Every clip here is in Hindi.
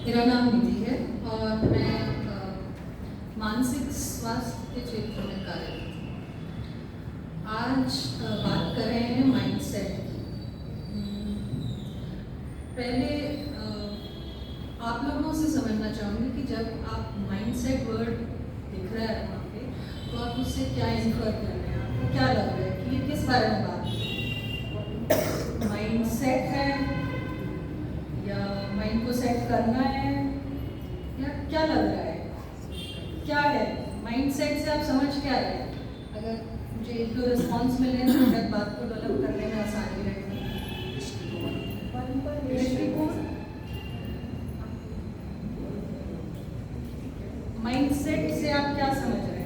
मेरा नाम निधि है और मैं मानसिक स्वास्थ्य के क्षेत्र में कार्यरत हूँ। आज बात कर रहे हैं माइंडसेट की। पहले आप लोगों से समझना चाहूँगी कि जब आप माइंडसेट वर्ड दिख रहा है वहाँ पे, तो आप उससे क्या इन्फर कर रहे हैं? आपको क्या लग रहा है कि ये किस बारे में बात है? माइंडसेट है या माइंड को सेट करना है या क्या लग रहा है? क्या है माइंडसेट से आप समझ क्या रहे हैं? अगर मुझे एक दो रिस्पॉन्स मिले तो शायद बात को डेवलप करने में आसानी रहेगी। दृष्टिकोण, माइंडसेट से आप क्या समझ रहे हैं?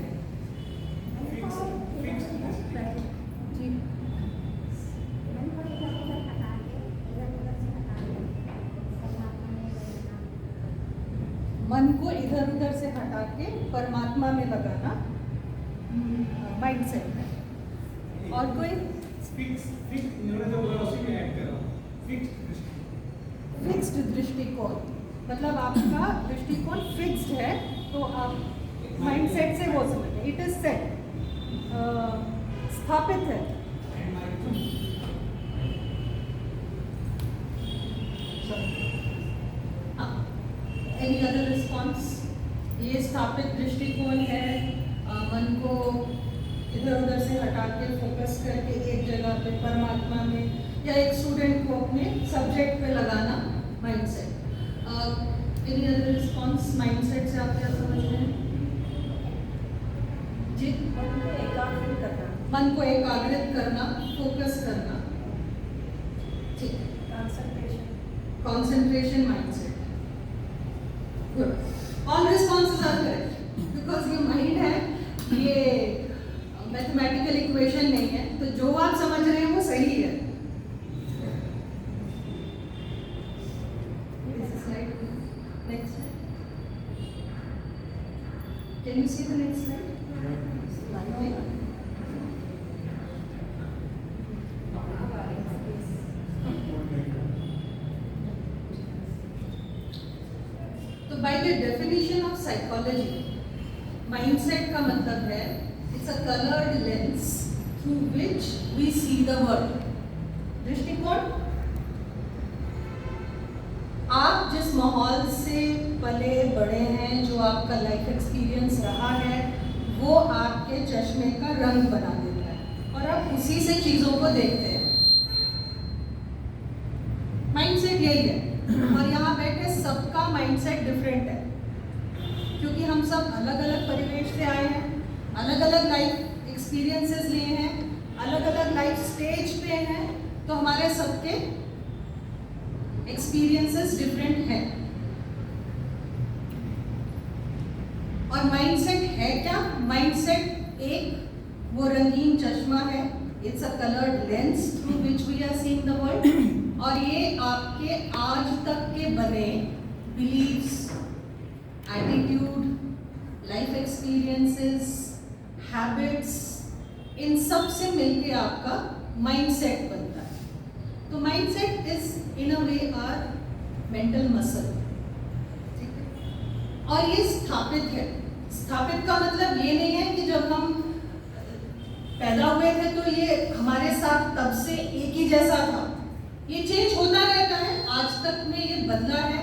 मन को इधर उधर से हटा के परमात्मा में लगाना माइंडसेट है। और कोई फिक्स्ड दृष्टिकोण, मतलब आपका दृष्टिकोण फिक्स्ड है, तो आप माइंडसेट से वो समझते हैं। इट इज सेट, स्थापित है। Any other response? ये स्थापित दृष्टिकोण है, मन को इधर उधर से हटा के फोकस करके एक जगह पे परमात्मा में, या एक स्टूडेंट को अपने सब्जेक्ट पे लगाना mindset. Any other response? Mindset से आप क्या समझ रहे हैं? जी, मन को एकाग्रित करना, मन को एकाग्रित करना, फोकस करना। ठीक है, concentration mindset. All responses are correct because ये माइंड है, ये मैथमेटिकल इक्वेशन नहीं है, तो जो आप समझ रहे हैं वो सही है। Next slide. Can you see the next slide? By the definition of psychology, mindset का मतलब है it's a colored lens through which we see the world. दृष्टिकोण, आप जिस माहौल से पले बड़े हैं, जो आपका लाइफ एक्सपीरियंस रहा है, वो आपके चश्मे का रंग बना देता है और आप उसी से चीजों को देखते हैं। माइंडसेट यही है। और यहाँ बैठे सबका माइंडसेट डिफरेंट है, क्योंकि हम सब अलग अलग परिवेश से आए हैं, अलग अलग लाइफ एक्सपीरियंसेस लिए हैं, अलग अलग लाइफ स्टेज पे हैं, तो हमारे सबके एक्सपीरियंसेस डिफरेंट हैं। और माइंडसेट है क्या? माइंडसेट एक वो रंगीन चश्मा है, it's a coloured lens through which we are seeing the world. और ये आपके आज तक के बने beliefs, attitude, life experiences, habits, इन सब से मिलके आपका माइंडसेट बनता है। तो mindset is in a way our mental muscle, ठीक है? और ये स्थापित है। स्थापित का मतलब ये नहीं है कि जब हम पैदा हुए थे तो ये हमारे साथ तब से एक ही जैसा था। ये चेंज होता रहता है, आज तक में ये बदला है।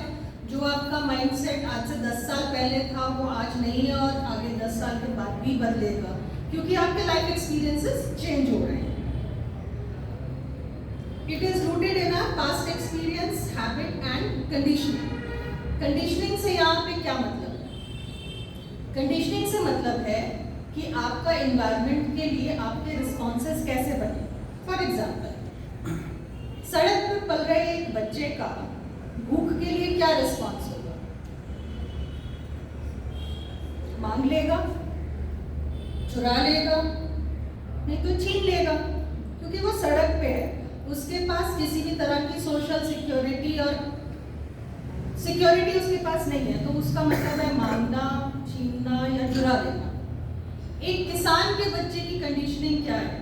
जो आपका माइंडसेट आज से 10 साल पहले था वो आज नहीं है और आगे 10 साल के बाद भी बदलेगा, क्योंकि आपके लाइफ एक्सपीरियंसेस चेंज हो रहे हैं। It is rooted in our past experience, habit and conditioning. Conditioning से यहाँ पे क्या मतलब है? कंडीशनिंग से मतलब है कि आपका एनवायरनमेंट के लिए आपके रिस्पॉन्सेस कैसे बने। फॉर एग्जाम्पल, सड़क पर पल रहे एक बच्चे का भूख के लिए क्या रिस्पॉन्स होगा? मांग लेगा, चुरा लेगा, नहीं तो छीन लेगा, क्योंकि वो सड़क पे है, उसके पास किसी भी तरह की सोशल सिक्योरिटी और सिक्योरिटी उसके पास नहीं है, तो उसका मतलब है मांगना, छीनना या चुरा लेना। एक किसान के बच्चे की कंडीशनिंग क्या है?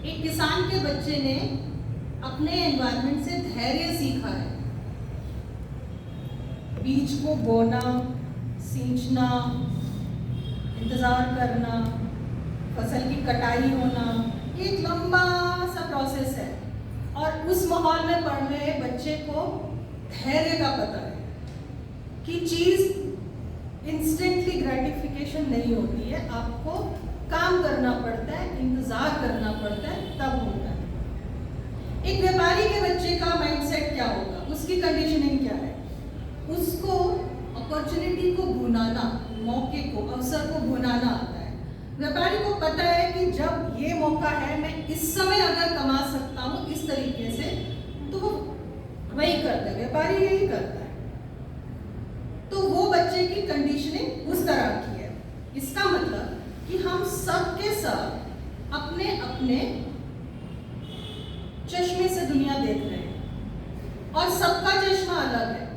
एक किसान के बच्चे ने अपने एनवायरनमेंट से धैर्य सीखा है। बीज को बोना, सींचना, इंतज़ार करना, फसल की कटाई होना, ये एक लंबा सा प्रोसेस है। और उस माहौल में पढ़ रहे बच्चे को धैर्य का पता है कि चीज़ इंस्टेंटली ग्रेटिफिकेशन नहीं होती है, आपको काम करना पड़ता है, इंतज़ार करना पड़ता है, तब होता है। एक व्यापारी के बच्चे का माइंडसेट क्या होगा, उसकी कंडीशनिंग क्या है? उसको अपॉर्चुनिटी को भुनाना, मौके को, अवसर को भुनाना आता है। व्यापारी को पता है कि जब ये मौका है, मैं इस समय अगर कमा सकता हूँ इस तरीके से, तो वो वही करता है, व्यापारी यही करता है। तो वो बच्चे की कंडीशनिंग उस तरह की है। इसका मतलब कि हम सब के सब अपने अपने चश्मे से दुनिया देख रहे हैं और सबका चश्मा अलग है।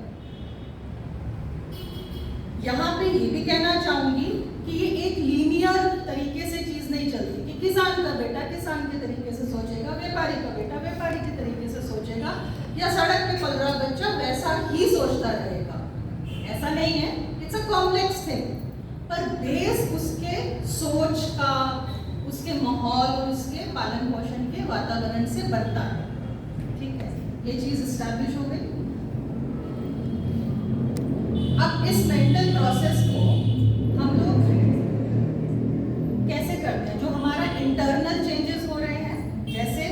यहाँ पे ये भी कहना चाहूंगी कि ये एक लीनियर तरीके से चीज नहीं चलती कि किसान का बेटा किसान के तरीके से सोचेगा, व्यापारी का बेटा व्यापारी के तरीके से सोचेगा, या सड़क पे पल रहा बच्चा वैसा ही सोचता रहेगा। ऐसा नहीं है, इट्स अ कॉम्प्लेक्स थिंग। पर बेस उसके सोच का, उसके माहौल और उसके पालन पोषण के वातावरण से बनता है। ठीक है, ये चीज एस्टैब्लिश हो गई। अब इस मेंटल प्रोसेस को हम लोग कैसे करते हैं? जो हमारा इंटरनल चेंजेस हो रहे हैं, जैसे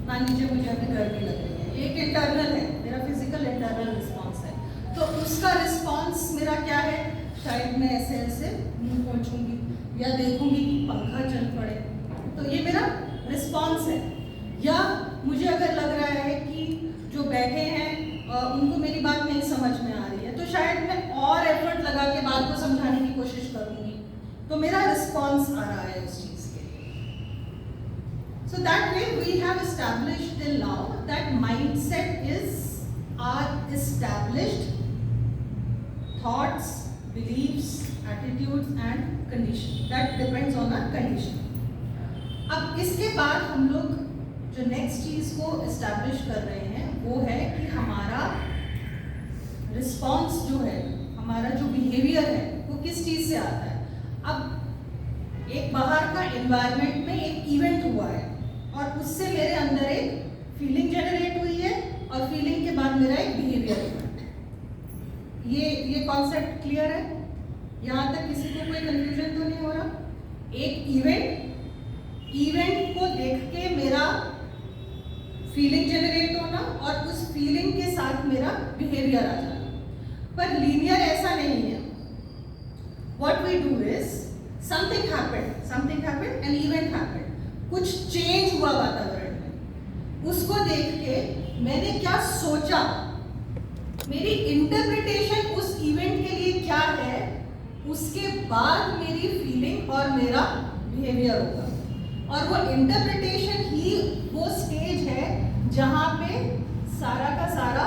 मान लीजिए मुझे अभी गर्मी लग रही है, एक इंटरनल है, मेरा फिजिकल इंटरनल रिस्पॉन्स है। तो उसका रिस्पॉन्स मेरा क्या है? शायद मैं ऐसे ऐसे मुंह पोंछूंगी या देखूंगी कि पंखा चल पड़े, तो ये मेरा रिस्पॉन्स है। या मुझे अगर लग रहा है कि जो बैठे हैं उनको मेरी बात नहीं समझ में आ रही है, तो शायद मैं और एफर्ट लगा के बात को समझाने की कोशिश करूंगी, तो मेरा रिस्पॉन्स आ रहा है उस चीज के लिए। So that way we have established till now that mindset is are established thoughts, beliefs, attitudes and condition that depends on our condition. अब इसके बाद हम लोग जो नेक्स्ट चीज को एस्टैब्लिश कर रहे हैं वो है कि हमारा रिस्पॉन्स जो है, हमारा जो बिहेवियर है वो किस चीज से आता है। अब एक बाहर का एनवायरनमेंट में एक इवेंट हुआ है और उससे मेरे अंदर एक फीलिंग जनरेट हुई है और फीलिंग के बाद मेरा एक बिहेवियर हुआ है। ये कॉन्सेप्ट क्लियर है? यहाँ तक किसी को कोई कंफ्यूजन तो नहीं हो रहा? एक इवेंट को देख के मेरा फीलिंग जनरेट होना और उस फीलिंग के साथ मेरा बिहेवियर आ जाना। पर लीनियर ऐसा नहीं है। What we do is something happened, an event happened, कुछ चेंज हुआ वातावरण में, उसको देख के मैंने क्या सोचा, मेरी इंटरप्रिटेशन उस इवेंट के लिए क्या है, उसके बाद मेरी फीलिंग और मेरा बिहेवियर होगा। और वो इंटरप्रिटेशन ही वो स्टेज है जहाँ पे सारा का सारा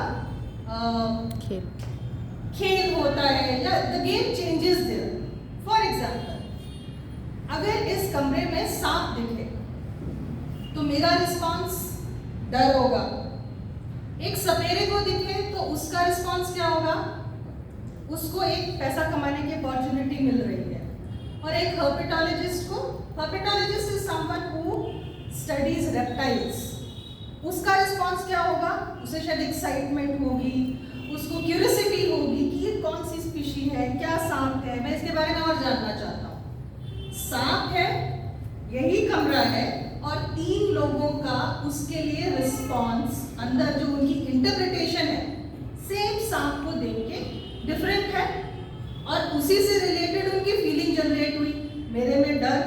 खेल होता है या the game changes there. For example, अगर इस कमरे में सांप दिखे तो मेरा रिस्पॉन्स डर होगा। एक सपेरे को दिखे तो उसका रिस्पॉन्स क्या होगा? उसको एक पैसा कमाने की अपॉर्चुनिटी मिल रही है। और एक हर्पेटोलॉजिस्ट को, herpetologist is someone who studies reptiles, उसका रिस्पॉन्स क्या होगा? उसे शायद एक्साइटमेंट होगी, उसको क्यूरियोसिटी होगी कि ये कौन सी स्पीशी है, क्या सांप है, मैं इसके बारे में और जानना चाहता हूँ। सांप है, यही कमरा है और 3 लोगों का उसके लिए रिस्पॉन्स, अंदर जो उनकी इंटरप्रिटेशन है सेम सांप को देख के डिफरेंट है और उसी से रिलेटेड उनकी फीलिंग जनरेट हुई। मेरे में डर,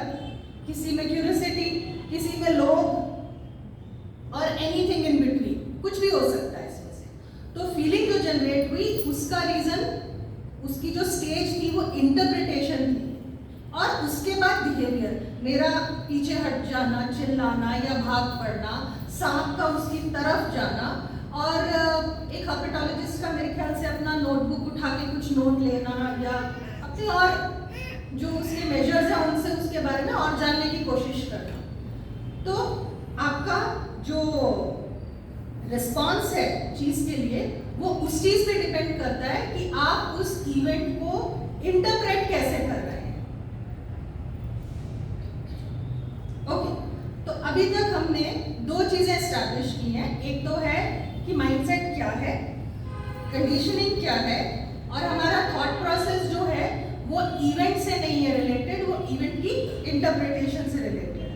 किसी में क्यूरियोसिटी, किसी में लोभ और एनीथिंग इन बिटवीन, कुछ भी हो सकता है इसमें से। तो फीलिंग जो जनरेट हुई उसका रीजन, उसकी जो स्टेज थी वो इंटरप्रिटेशन थी। और उसके बाद बिहेवियर, मेरा पीछे हट जाना, चिल्लाना या भाग पड़ना, सांप का उसकी तरफ जाना। और एक हर्पेटोलॉजिस्ट का मेरे ख्याल से अपना नोटबुक उठा के कुछ नोट लेना या अपने और जो उसके मेजर्स हैं उनसे उसके बारे में और जानने की कोशिश करना। तो आपका जो रिस्पॉन्स है चीज के लिए, वो उस चीज पे डिपेंड करता है कि आप उस इवेंट को इंटरप्रेट कैसे कर रहे हैं। ओके, तो अभी तक हमने दो चीजें एस्टैब्लिश की हैं। एक तो है कि माइंडसेट क्या है, कंडीशनिंग क्या है, और हमारा थॉट प्रोसेस जो है वो इवेंट से नहीं है रिलेटेड, वो इवेंट की इंटरप्रिटेशन से रिलेटेड है।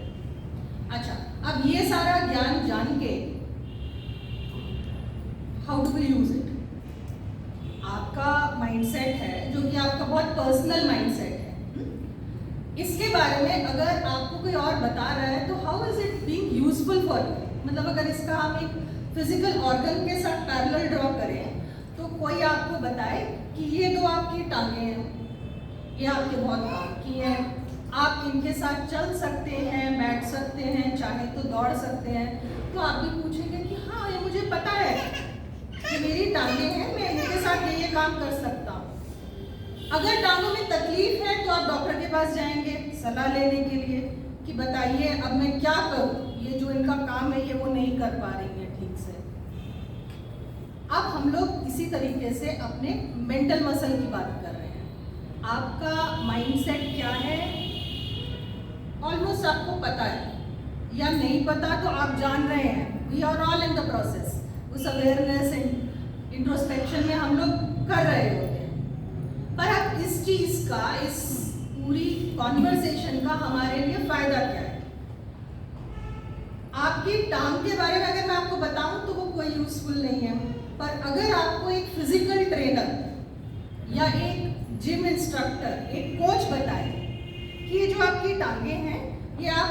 अच्छा, अब ये सारा ज्ञान जान के how do we use it? आपका माइंडसेट है जो कि आपका बहुत पर्सनल माइंडसेट है, इसके बारे में अगर आपको कोई और बता रहा है तो how is it being useful for you? मतलब अगर इसका हम एक फिजिकल ऑर्गन के साथ पैरेलल ड्रॉ करें तो कोई आपको बताए कि ये दो आपकी टांगे हैं, ये आपके बहुत काम की हैं, आप इनके साथ चल सकते हैं, बैठ सकते हैं, चाहे तो दौड़ सकते हैं, तो आप भी पूछेंगे कि हाँ ये मुझे पता है कि मेरी टांगे हैं, मैं इनके साथ ये काम कर सकता हूँ। अगर टांगों में तकलीफ है तो आप डॉक्टर के पास जाएंगे सलाह लेने के लिए कि बताइए अब मैं क्या करूँ, ये जो इनका काम है ये वो नहीं कर पा रही है ठीक से। अब हम लोग इसी तरीके से अपने मेंटल मसल की बात कर रहे हैं। आपका माइंडसेट क्या है ऑलमोस्ट आपको पता है, या नहीं पता तो आप जान रहे हैं। We are all in the process. उस अवेयरनेस इंट्रोस्पेक्शन में हम लोग कर रहे होते हैं। पर अब इस चीज का, इस पूरी कॉन्वर्सेशन का हमारे लिए फायदा क्या है? आपकी टांग के बारे में अगर मैं आपको बताऊं तो वो कोई यूजफुल नहीं है, पर अगर आपको एक फिजिकल ट्रेनर या एक जिम इंस्ट्रक्टर, एक कोच बताए कि ये जो आपकी टांगे हैं ये आप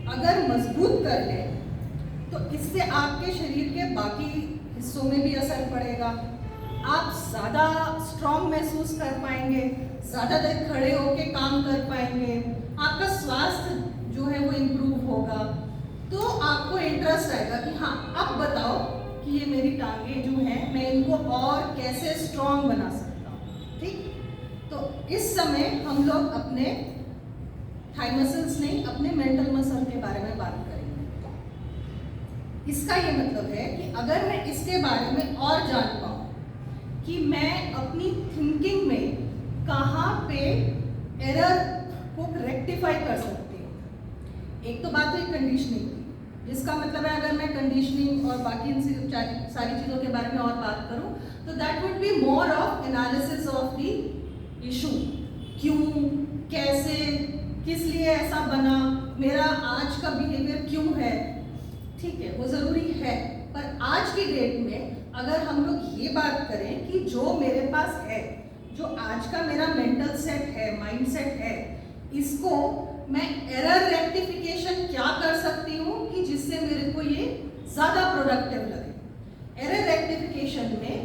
अगर मजबूत कर लें तो इससे आपके शरीर के बाकी हिस्सों में भी असर पड़ेगा, आप ज़्यादा स्ट्रॉन्ग महसूस कर पाएंगे, ज़्यादा देर खड़े होकर काम कर पाएंगे, आपका स्वास्थ्य जो है वो इम्प्रूव होगा, तो आपको इंटरेस्ट आएगा कि हाँ अब बताओ कि ये मेरी टांगे जो हैं मैं इनको और कैसे स्ट्रॉन्ग बना सकता हूँ। ठीक, तो इस समय हम लोग अपने थाई मसल्स नहीं, अपने मेंटल मसल के बारे में बात करेंगे। इसका ये मतलब है कि अगर मैं इसके बारे में और जान पाऊँ कि मैं अपनी थिंकिंग में कहाँ पे एरर को रेक्टिफाई कर सकती हूँ। एक तो बात हुई कंडीशनिंग की, जिसका मतलब है अगर मैं कंडीशनिंग और बाकी इन सारी चीज़ों के बारे में और बात करूँ तो that would be more of analysis of the issue. क्यों, कैसे, किस लिए ऐसा बना, मेरा आज का बिहेवियर क्यों है, ठीक है वो ज़रूरी है। पर आज की डेट में अगर हम लोग ये बात करें कि जो मेरे पास है, जो आज का मेरा मेंटल सेट है, माइंड सेट है, इसको मैं एरर रेक्टिफिकेशन क्या कर सकती हूँ कि जिससे मेरे को ये ज़्यादा प्रोडक्टिव लगे। एरर रेक्टिफिकेशन में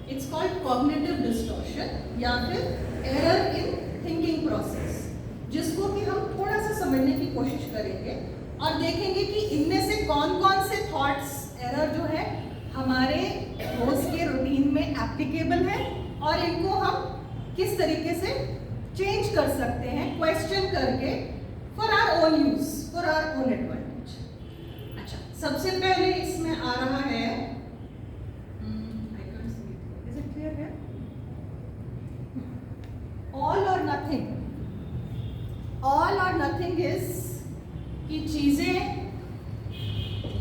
इट्स कॉल्ड कॉग्निटिव डिस्टॉर्शन या फिर एरर इन थिंकिंग प्रोसेस, जिसको कि हम थोड़ा सा समझने की कोशिश करेंगे और देखेंगे कि इनमें से कौन कौन से थॉट्स, एरर जो है हमारे रोज के रूटीन में एप्लीकेबल है और इनको हम किस तरीके से चेंज कर सकते हैं क्वेश्चन करके for our own use, for our own advantage. अच्छा, सबसे पहले इसमें आ रहा है, इज इट क्लियर है? All or nothing. All or nothing इज कि चीजें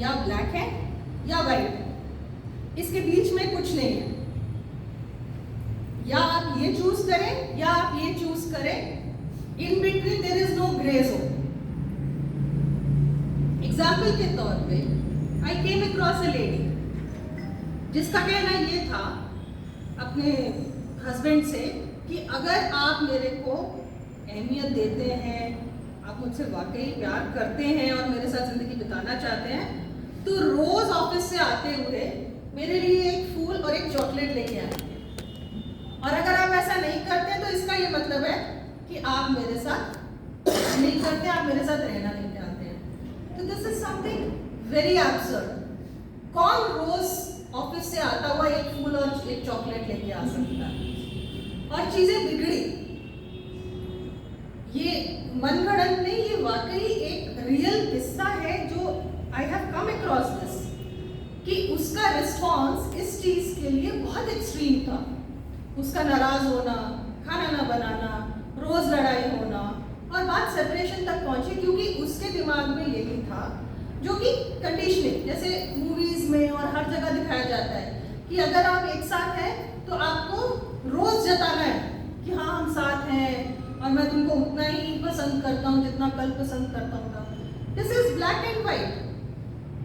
या ब्लैक है या वाइट है, इसके बीच में कुछ नहीं है। या आप ये चूज करें या आप ये चूज करें, in between there is no grey zone. Example के तौर पे आई केम अक्रॉस अ लेडी जिसका कहना ये था अपने हस्बैंड से कि अगर आप मेरे को अहमियत देते हैं, आप मुझसे वाकई प्यार करते हैं और मेरे साथ जिंदगी बिताना चाहते हैं, तो रोज ऑफिस से आते हुए मेरे लिए एक फूल और एक चॉकलेट लेके आएंगे। और अगर आप ऐसा नहीं करते तो इसका ये मतलब है कि आप मेरे साथ नहीं करते, आप मेरे साथ रहना नहीं चाहते हैं। तो this is something very absurd. कौन रोज ऑफिस से आता हुआ एक फूल और एक चॉकलेट लेके आ सकता है? और चीजें बिगड़ी, ये मनगढ़ंत नहीं, ये वाकई एक रियल किस्सा है जो I have come across this, कि उसका रिस्पॉन्स इस चीज के लिए बहुत एक्सट्रीम था। उसका नाराज होना, खाना ना बनाना, रोज लड़ाई होना, और बात सेपरेशन तक पहुंची, क्योंकि उसके दिमाग में यही था, जो कि कंडीशनिंग जैसे मूवीज में और हर जगह दिखाया जाता है कि अगर आप एक साथ हैं तो आपको रोज जताना है कि हाँ हम साथ हैं और मैं तुमको उतना ही पसंद करता हूँ जितना कल पसंद करता हूँ। This is black and white,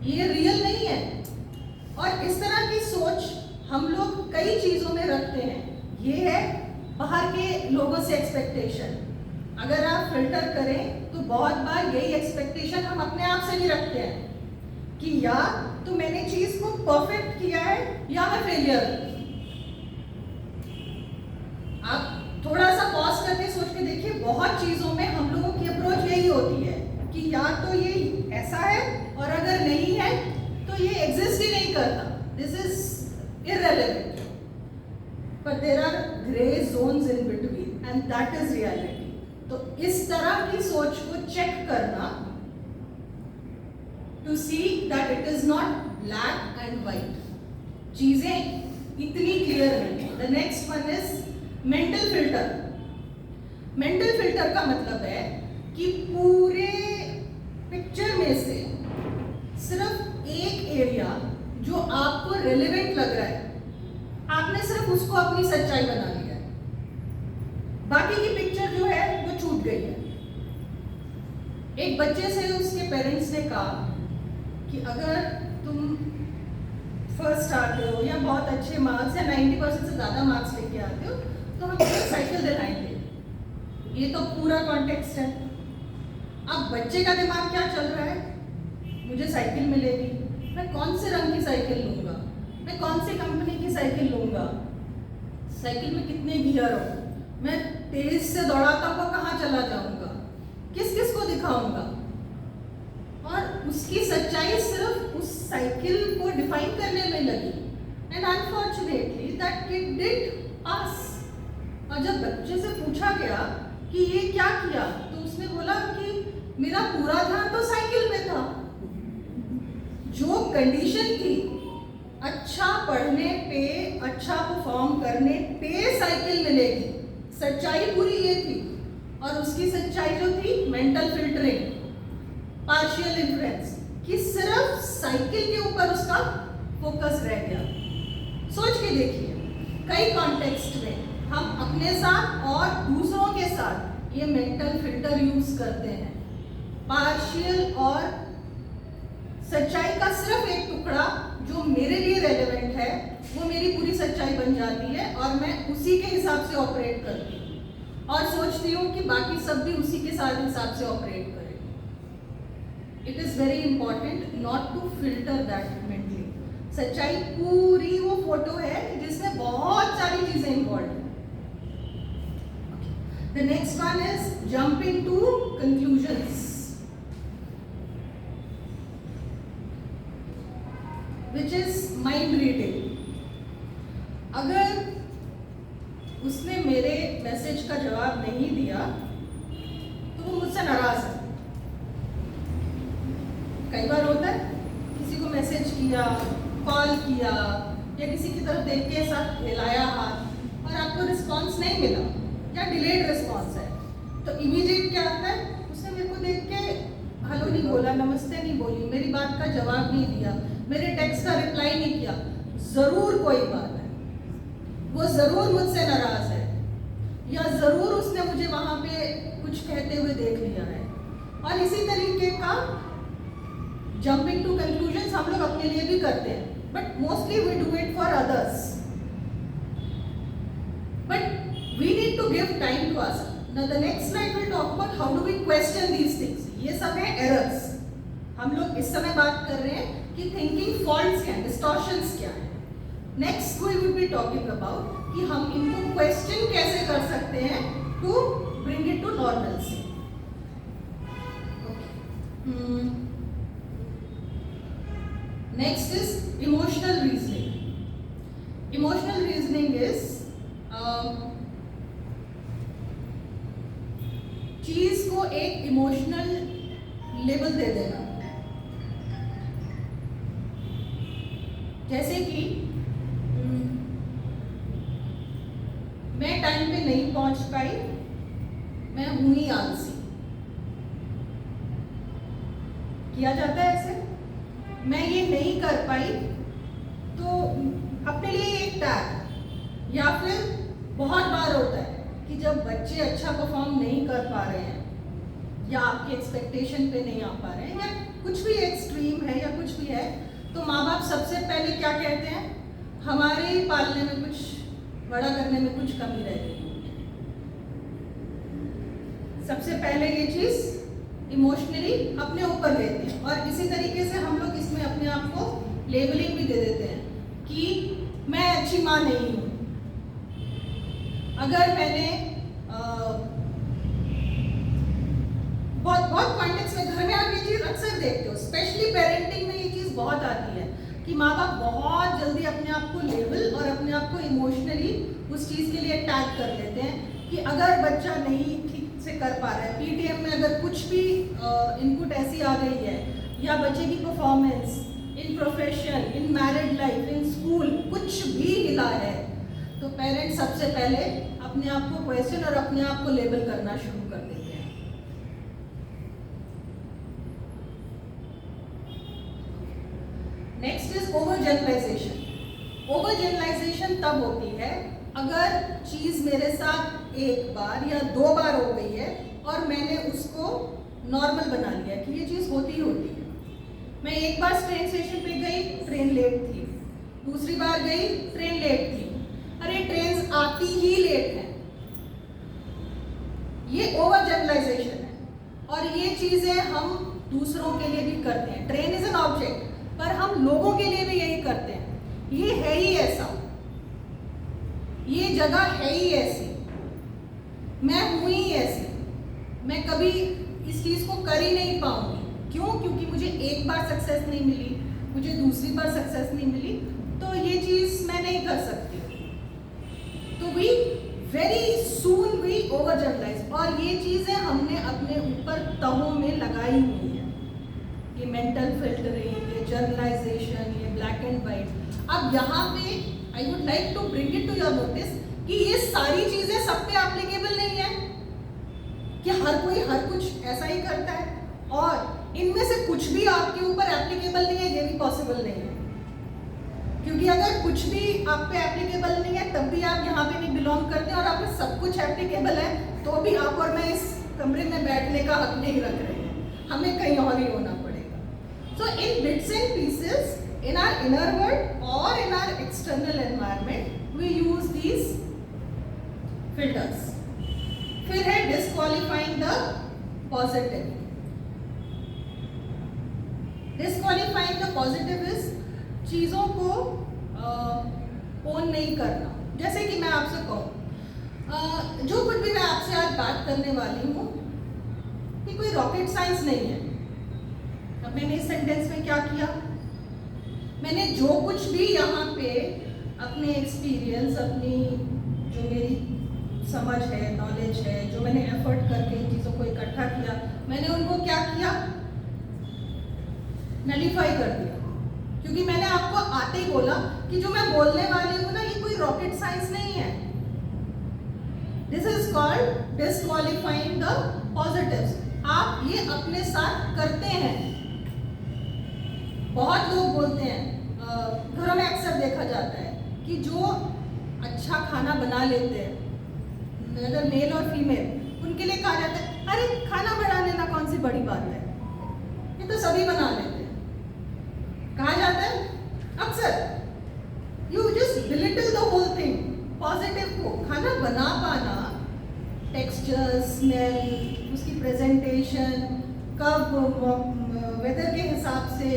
ये रियल नहीं है। और इस तरह की सोच हम लोग कई चीजों में रखते हैं। ये है बाहर के लोगों से एक्सपेक्टेशन। अगर आप फिल्टर करें तो बहुत बार यही एक्सपेक्टेशन हम अपने आप से भी रखते हैं कि या तो मैंने चीज को परफेक्ट किया है या मैं फेलियर हूं। आप थोड़ा सा पॉज करके सोच के देखिए, बहुत चीजों में हम लोगों की अप्रोच यही होती है कि या तो ये ऐसा है और अगर नहीं है तो ये एग्जिस्ट ही नहीं करता, this is irrelevant. But there are gray zones in between, and that is reality. तो इस तरह की सोच को चेक करना, to see that it is not black and white. चीजें इतनी क्लियर नहीं। The next one is mental filter. Mental filter का मतलब है कि पूरे पिक्चर में से सिर्फ एक एरिया जो आपको रेलेवेंट लग रहा है, आपने सिर्फ उसको अपनी सच्चाई बना लिया है, बाकी की पिक्चर जो है वो छूट गई है। एक बच्चे से उसके पेरेंट्स ने कहा कि अगर तुम फर्स्ट आते हो या बहुत अच्छे मार्क्स या 90% से ज़्यादा मार्क्स लेके आते हो तो हम तुम्हें साइकिल दिलाएंगे। ये तो पूरा कॉन्टेक्स्ट है। अब बच्चे का दिमाग क्या चल रहा है, मुझे साइकिल मिलेगी, मैं कौन से रंग की साइकिल लूँगा, मैं कौन सी कंपनी की साइकिल लूँगा, साइकिल में कितने गियर हो, मैं तेज से दौड़ाता हुआ कहाँ चला जाऊँगा, किस किस को दिखाऊंगा। और उसकी सच्चाई सिर्फ उस साइकिल को डिफाइन करने में लगी। And unfortunately that kid did pass. और जब बच्चे से पूछा गया कि ये क्या किया, तो उसने बोला कि मेरा पूरा ध्यान तो साइकिल में था। जो कंडीशन थी अच्छा पढ़ने पे, अच्छा परफॉर्म करने पे साइकिल मिलेगी, सच्चाई पूरी ये थी। और उसकी सच्चाई जो थी मेंटल फिल्टरिंग, पार्शियल इन्फ्लुएंस, कि सिर्फ साइकिल के ऊपर उसका फोकस रह गया। सोच के देखिए, कई कॉन्टेक्स्ट में हम अपने साथ और दूसरों के साथ ये मेंटल फिल्टर यूज करते हैं। पार्शियल और सच्चाई का सिर्फ एक टुकड़ा जो मेरे लिए रेलेवेंट है वो मेरी पूरी सच्चाई बन जाती है और मैं उसी के हिसाब से ऑपरेट करती हूँ और सोचती हूँ कि बाकी सब भी उसी के साथ हिसाब से ऑपरेट करें। It is very important not to filter that mentally. सच्चाई पूरी वो फोटो है जिसमें बहुत सारी चीजें इन्वॉल्व हैं। The next one is jumping to conclusions, which is mind reading. अगर उसने मेरे मैसेज का जवाब नहीं दिया तो वो मुझसे नाराज है। कई बार होता है, किसी को मैसेज किया, कॉल किया या किसी की तरफ देख के साथ हिलाया हाथ और आपको रिस्पॉन्स नहीं मिला या डिलेड रिस्पॉन्स है, तो इमीडिएट क्या आता है, उसने मेरे को देख के हेलो नहीं बोला, नमस्ते नहीं बोली, मेरी बात का जवाब नहीं दिया, मेरे टेक्स्ट का रिप्लाई नहीं किया, जरूर कोई बात है, वो जरूर मुझसे नाराज है या जरूर उसने मुझे वहां पे कुछ कहते हुए देख लिया है। और इसी तरीके का जंपिंग टू कंक्लूजन्स हम लोग अपने लिए भी करते हैं, but mostly we do it for others, but we need to give time to us. Now the next slide will talk about how do we question these things. ये सब है errors। हम लोग इस समय बात कर रहे हैं कि thinking faults क्या है, distortions क्या है। Next we will be talking about कि हम इनको question कैसे कर सकते हैं to bring it to normalcy. Okay. Next is emotional reasoning. Emotional reasoning is चीज को एक इमोशनल लेबल दे देना। जैसे जैसे कि मैं टाइम पे नहीं पहुंच पाई, मैं हूं ही आलसी। किया जाता है ऐसे, मैं ये नहीं कर पाई तो अपने लिए एक टैग। या फिर बहुत बार होता है कि जब बच्चे अच्छा परफॉर्म नहीं कर पा रहे हैं या आपके एक्सपेक्टेशन पे नहीं आ पा रहे हैं या कुछ भी एक्सट्रीम है या कुछ भी है, तो माँ बाप सबसे पहले क्या कहते हैं, हमारे पालने में कुछ, बड़ा करने में कुछ कमी रह गई। सबसे पहले ये चीज इमोशनली अपने ऊपर लेते हैं और इसी तरीके से हम लोग इसमें अपने आप को लेबलिंग भी दे देते हैं कि मैं अच्छी माँ नहीं हूँ। अगर मैंने बहुत कॉन्टेक्स्ट में, घर में आप ये चीज अक्सर देखते हो, स्पेशली पेरेंटिंग में ये चीज बहुत आती है कि माँ बाप बहुत जल्दी अपने आप को लेबल और अपने आप को इमोशनली उस चीज के लिए टैग कर लेते हैं कि अगर बच्चा नहीं ठीक से कर पा रहा है, पीटीएम में अगर कुछ भी इनपुट ऐसी आ गई है या बच्चे की performance in profession, in married life, in school कुछ भी हिला है, तो पेरेंट्स सबसे पहले अपने आप को क्वेश्चन और अपने आप को लेबल करना शुरू कर देते हैं। Next is over generalization. Over generalization तब होती है अगर चीज मेरे साथ एक बार या 2 बार हो गई है और मैंने उसको नॉर्मल बना लिया कि ये चीज होती ही होती है। मैं एक बार ट्रेन स्टेशन पे गई, ट्रेन लेट थी, दूसरी बार गई, ट्रेन लेट थी, अरे ट्रेन आती ही लेट है। ये ओवर जनरलाइजेशन है और ये चीजें हम दूसरों के लिए भी करते हैं। ट्रेन इज एन ऑब्जेक्ट, पर हम लोगों के लिए भी यही करते हैं। ये है ही ऐसा, ये जगह है ही ऐसी, मैं हूं ही ऐसी, मैं कभी इस चीज को कर ही नहीं पाऊंगी। क्यों? क्योंकि मुझे एक बार सक्सेस नहीं मिली, मुझे दूसरी बार सक्सेस नहीं मिली, तो ये चीज मैं नहीं कर सकती। तो we very soon we over generalize, और ये चीजें हमने अपने ऊपर तहों में लगाई हुई है। ये मेंटल फिल्टरिंग, ये जर्नलाइजेशन, ये ब्लैक एंड वाइट। अब यहाँ पे I would like to bring it to your notice कि ये सारी चीजें सब पे एप्लीकेबल नहीं है कि हर कोई हर कुछ ऐसा ही करता है, और इनमें से कुछ भी आपके ऊपर एप्लीकेबल नहीं है, ये भी पॉसिबल नहीं है। क्योंकि अगर कुछ भी आप पे एप्लीकेबल नहीं है तब भी आप यहाँ पे नहीं बिलोंग करते, और आप पे सब कुछ एप्लीकेबल है तो भी आप और मैं इस कमरे में बैठने का हक नहीं रख रहे हैं, हमें कहीं और ही होना पड़ेगा। So in bits and pieces, in our inner world or in our external environment, we use these filters. फिर है disqualifying the positive. Disqualifying the positive is चीजों को ओन नहीं करना। जैसे कि मैं आपसे कहूँ, जो कुछ भी मैं आपसे आज बात करने वाली हूँ ये कोई रॉकेट साइंस नहीं है। अब मैंने इस सेंटेंस में क्या किया, मैंने जो कुछ भी यहाँ पे अपने एक्सपीरियंस, अपनी जो मेरी समझ है, नॉलेज है, जो मैंने एफर्ट करके इन चीज़ों को इकट्ठा किया, मैंने उनको क्या किया, नलीफाई कर दिया। क्योंकि मैंने आपको आते ही बोला कि जो मैं बोलने वाली हूँ ना, ये कोई रॉकेट साइंस नहीं है। This is called disqualifying the positives. आप ये अपने साथ करते हैं। बहुत लोग बोलते हैं, घरों में अक्सर देखा जाता है कि जो अच्छा खाना बना लेते हैं, अगर मेल और फीमेल, उनके लिए कहा जाता है अरे खाना बना लेना कौन सी बड़ी बात है, ये तो सभी बना लेते हैं। कहा जाता है अक्सर, you just belittle the whole thing. Positive को, खाना बना पाना, टेक्सचर, स्मेल, उसकी प्रेजेंटेशन, कब, वेदर के हिसाब से,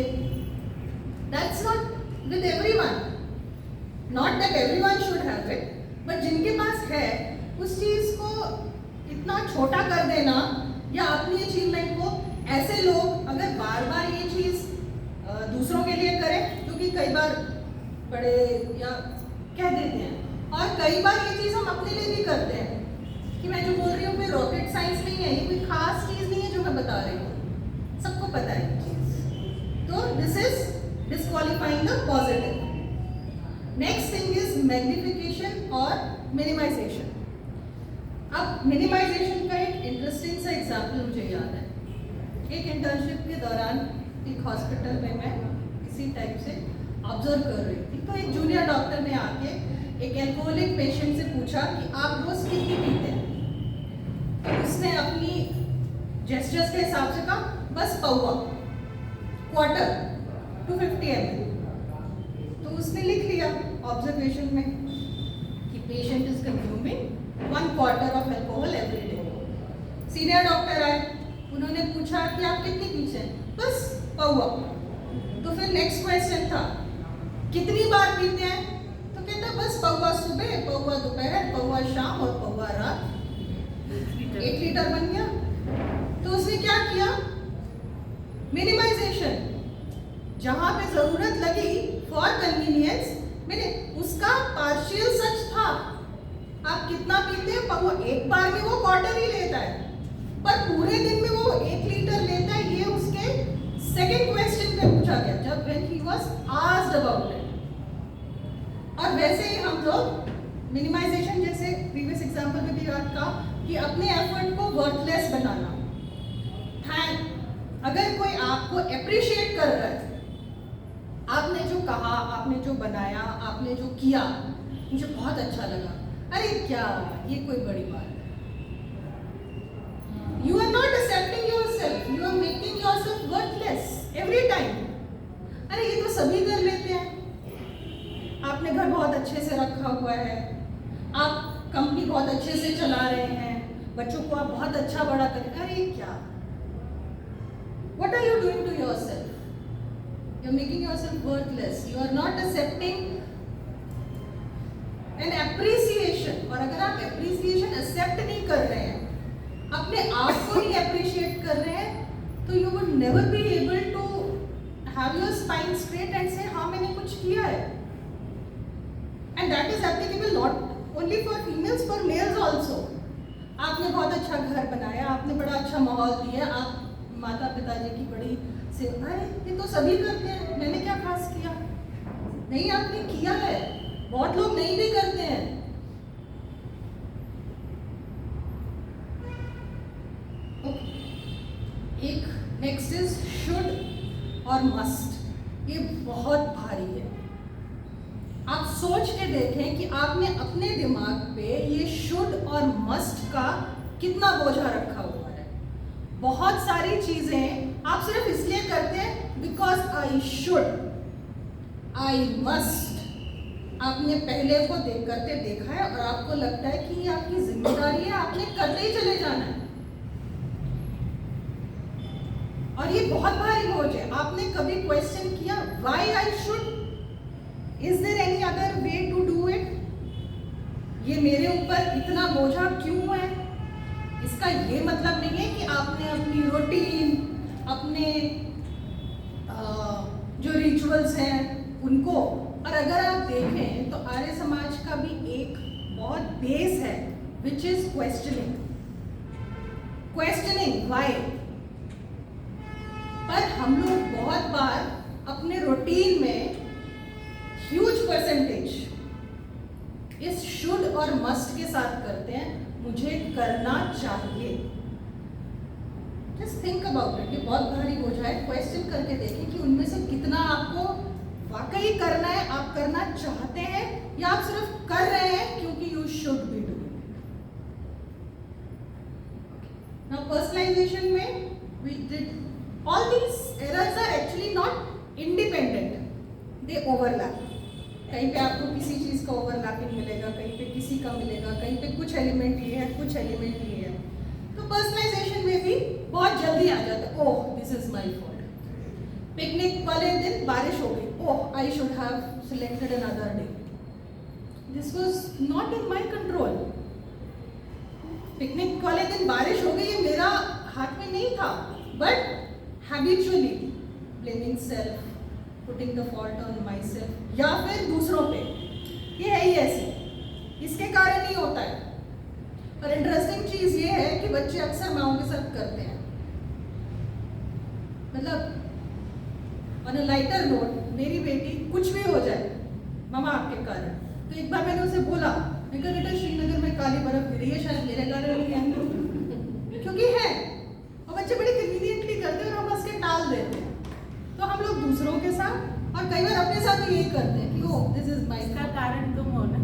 that's not with everyone, not that everyone should have it, but जिनके पास है उस चीज को इतना छोटा कर देना या अपनी अचीवमेंट को, ऐसे लोग अगर बार बार ये चीज दूसरों के लिए करें, क्योंकि कई बार बड़े या कह देते हैं, और कई बार ये चीज हम अपने लिए भी करते हैं कि मैं जो बोल रही हूँ कोई रॉकेट साइंस नहीं है, ये कोई खास चीज नहीं है जो मैं बता रही हूँ, सबको पता है ये चीज। तो this is disqualifying the positive. Magnification और मिनिमाइजेशन। अब मिनिमाइजेशन का एक इंटरेस्टिंग सा एग्जाम्पल मुझे याद है। एक इंटर्नशिप के दौरान एक हॉस्पिटल में मैं इसी टाइप से ऑब्जर्व कर रही थी, तो एक जूनियर डॉक्टर ने आके एक एल्कोहलिक पेशेंट से पूछा कि आप रोज कितनी पीते हैं। तो उसने अपनी जेस्चर्स के हिसाब से कहा बस पौवा, क्वार्टर, 250 ml। तो उसने लिख लिया ऑब्जर्वेशन में कि patient is consuming 1/4 of alcohol every day. Senior doctor आए, उन्होंने पूछा कि आप कितनी पीते हैं, बस पौवा। तो फिर नेक्स्ट क्वेश्चन था कितनी बार पीते हैं, तो कहता बस पौवा सुबह, पौवा दोपहर, पौवा शाम और पौवा रात। 1 लीटर बन गया। तो उसने क्या किया, मिनिमाइजेशन। जहां पे जरूरत लगी फॉर कन्वीनियंस, मैंने उसका पार्शियल सच था। आप कितना पीते हैं, पौवा, एक बार में वो क्वार्टर ही लेता है, पर पूरे दिन में वो 1 लीटर लेता है। ये उसके सेकंड क्वेश्चन पे पूछा गया जब when he was asked about it। और वैसे ही हम लोग मिनिमाइजेशन, जैसे प्रीवियस एग्जांपल में भी बात कहा कि अपने एफर्ट को वर्थलेस बनाना। अगर कोई आपको अप्रिशिएट कर रहा है, आपने जो कहा, आपने जो बनाया, आपने जो किया, मुझे बहुत अच्छा लगा, अरे क्या ये कोई बड़ी बात है। You are not accepting yourself, you are making yourself worthless every time। अरे ये तो सभी कर लेते हैं। आपने घर बहुत अच्छे से रखा हुआ है, आप कंपनी बहुत अच्छे से चला रहे हैं, बच्चों को आप बहुत अच्छा बड़ा करें, अरे क्या, what are you doing to yourself? You are making yourself worthless, you are not accepting an appreciation। और अगर आप appreciation accept नहीं कर रहे हैं, अपने आप को नहीं अप्रिशिएट कर रहे हैं, तो you would never be able to have your spine straight and से हाँ मैंने कुछ किया है। And that is applicable not only for females, for males also. आपने बहुत अच्छा घर बनाया, आपने बड़ा अच्छा माहौल दिया, आप माता पिताजी की बड़ी सेवा है, ये तो सभी करते हैं, मैंने क्या खास किया। नहीं, आपने किया है, बहुत लोग नहीं भी करते हैं। एक नेक्स्ट इज शुड और मस्ट। ये बहुत भारी है। आप सोच के देखें कि आपने अपने दिमाग पे ये शुड और मस्ट का कितना बोझा रखा हुआ है। बहुत सारी चीजें आप सिर्फ इसलिए करते हैं because I should, I must. आपने पहले को देख करते देखा है और आपको लगता है कि ये आपकी जिम्मेदारी है, आपने करते ही चले जाना है। और ये बहुत भारी बोझ है। आपने कभी क्वेश्चन किया why I should, is there any other way to do it? ये मेरे ऊपर इतना बोझा क्यों है? इसका ये मतलब नहीं है कि आपने अपनी रूटीन, अपने जो रिचुअल्स हैं उनको, और अगर आप देखें तो आर्य समाज का भी एक बहुत बेस है which is questioning. Questioning why. पर हम लोग बहुत बार अपने रूटीन में ह्यूज परसेंटेज इस शुड और मस्ट के साथ करते हैं, मुझे करना चाहिए। Just think about it. ये बहुत भारी बोझा है। क्वेश्चन करके देखें कि उनमें से कितना आपको वाकई करना है, आप करना चाहते हैं, या आप सिर्फ कर रहे हैं क्योंकि you should be doing. Now personalisation में we did all these errors are actually not independent, they overlap। कहीं पे आपको किसी चीज का ओवरलैपिंग मिलेगा, कहीं पे किसी का मिलेगा, कहीं पे कुछ एलिमेंट ये है, कुछ एलिमेंट ये है। तो पर्सनलाइजेशन में भी बहुत जल्दी आ जाता है, oh this is my fault. Picnic वाले दिन बारिश हो गई, oh I should have selected another day, this was not in my control. Picnic वाले दिन बारिश हो गई, ये मेरा हाथ में नहीं था, but habitually blaming self, putting the fault on myself, या फिर दूसरों पे, ये है ही ऐसे, इसके कारण ही होता है। और इंटरेस्टिंग चीज ये है कि बच्चे अक्सर माओ के साथ करते हैं। मतलब ऑन अ लाइटर नोट, मेरी बेटी कुछ भी हो जाए, मामा आपके कारण, तो एक बार मैंने उसे बोला, मैं कहा बेटा श्रीनगर में काली बर्फ गिरी है, शायद मेरे कारण नहीं है, क्योंकि है और बच्चे बड़े कन्वीनियंटली करते हैं और हम हंस के टाल देते हैं। तो हम लोग दूसरों के साथ और कई बार अपने साथ भी यही करते हैं कि ओ दिस इज माय, इसका कारण तुम हो ना,